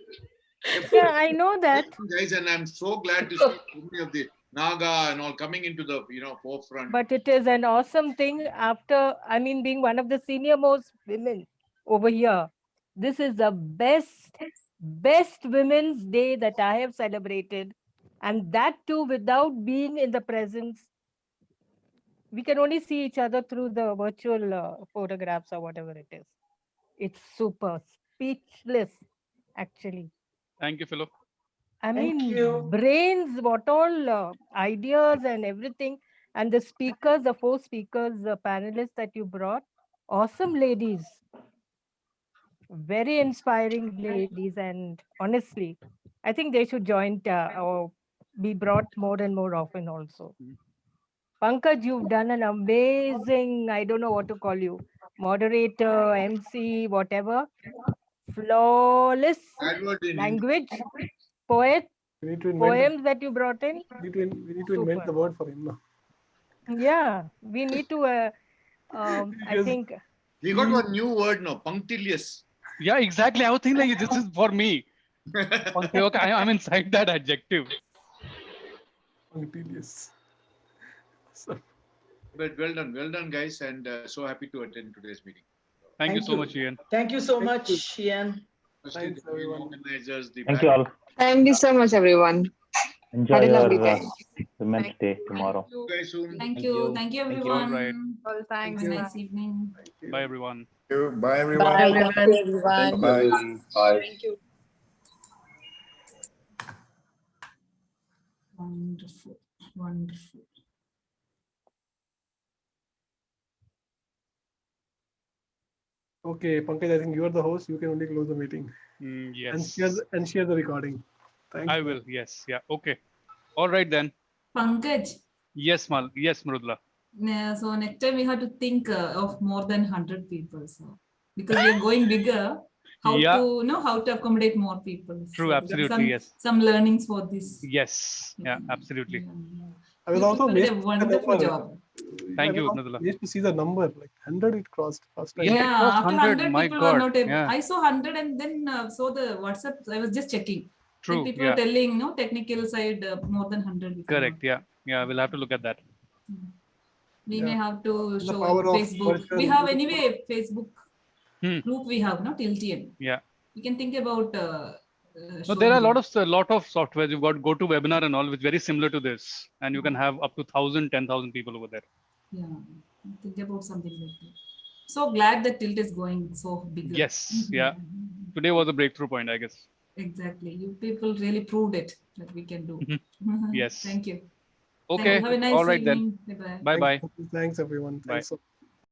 Yeah, I know that. Guys, and I'm so glad to see so many of the Naga and all coming into the forefront. But it is an awesome thing after, being one of the senior most women over here. This is the best Women's Day that I have celebrated. And that too without being in the presence. We can only see each other through the virtual photographs or whatever it is. It's super speechless, actually. Thank you, Philo. Brains, what all ideas and everything. And the speakers, the 4 speakers, the panelists that you brought, awesome ladies. Very inspiring ladies. And honestly, I think they should join or be brought more and more often also. Pankaj, you've done an amazing, I don't know what to call you, moderator, MC, whatever. Flawless language, poems that you brought in. We need to invent the word for him now. Yeah, we need to, I think. We got one new word now, punctilious. Yeah, exactly. I was thinking like, this is for me. Okay, I'm inside that adjective. Punctilious. But well done, guys, and so happy to attend today's meeting. Thank you so much, Ian. Thank you so much, Ian. Thanks, organizers, Thank you all. Thank you so much, everyone. Enjoy Had a your lovely time. Women's Day tomorrow. Thank you. Thank you, everyone. Right. Well, thanks. Have a nice evening. Bye, everyone. Bye, everyone. Bye, everyone. Bye. Bye. Thank you. Wonderful. Wonderful. Okay, Pankaj, I think you are the host. You can only close the meeting. Yes. And share the recording. Thanks. I will. Yes. Yeah. Okay. All right then. Pankaj. Yes, Mrudula. So next time we have to think of more than 100 people. So because we are going bigger, how to accommodate more people. True. So absolutely. Yes. Some learnings for this. Yes. Yeah. Absolutely. I was also did a wonderful job. Thank you, Mrudula. Amazed to see the number, like 100 it crossed first time. Yeah, after 100 my people God. were not able. Yeah. I saw 100 and then saw the WhatsApp. I was just checking. True. Like people were telling, technical side more than 100. Correct. Yeah. Yeah. We'll have to look at that. We may have to show power of Facebook. virtual- We have anyway Facebook group. We have not Tiltian. Yeah. We can think about. No, there are a lot of softwares. You've got GoToWebinar and all, which is very similar to this, and you can have up to 1,000, 10,000 people over there. Yeah, think about something like that. So glad that Tilt is going so big. Yes. Yeah. Today was a breakthrough point, I guess. Exactly. You people really proved it that we can do. Yes. Thank you. Okay. Have a nice all right evening. then. Bye-bye. Bye bye. Thanks everyone. Bye. Thanks so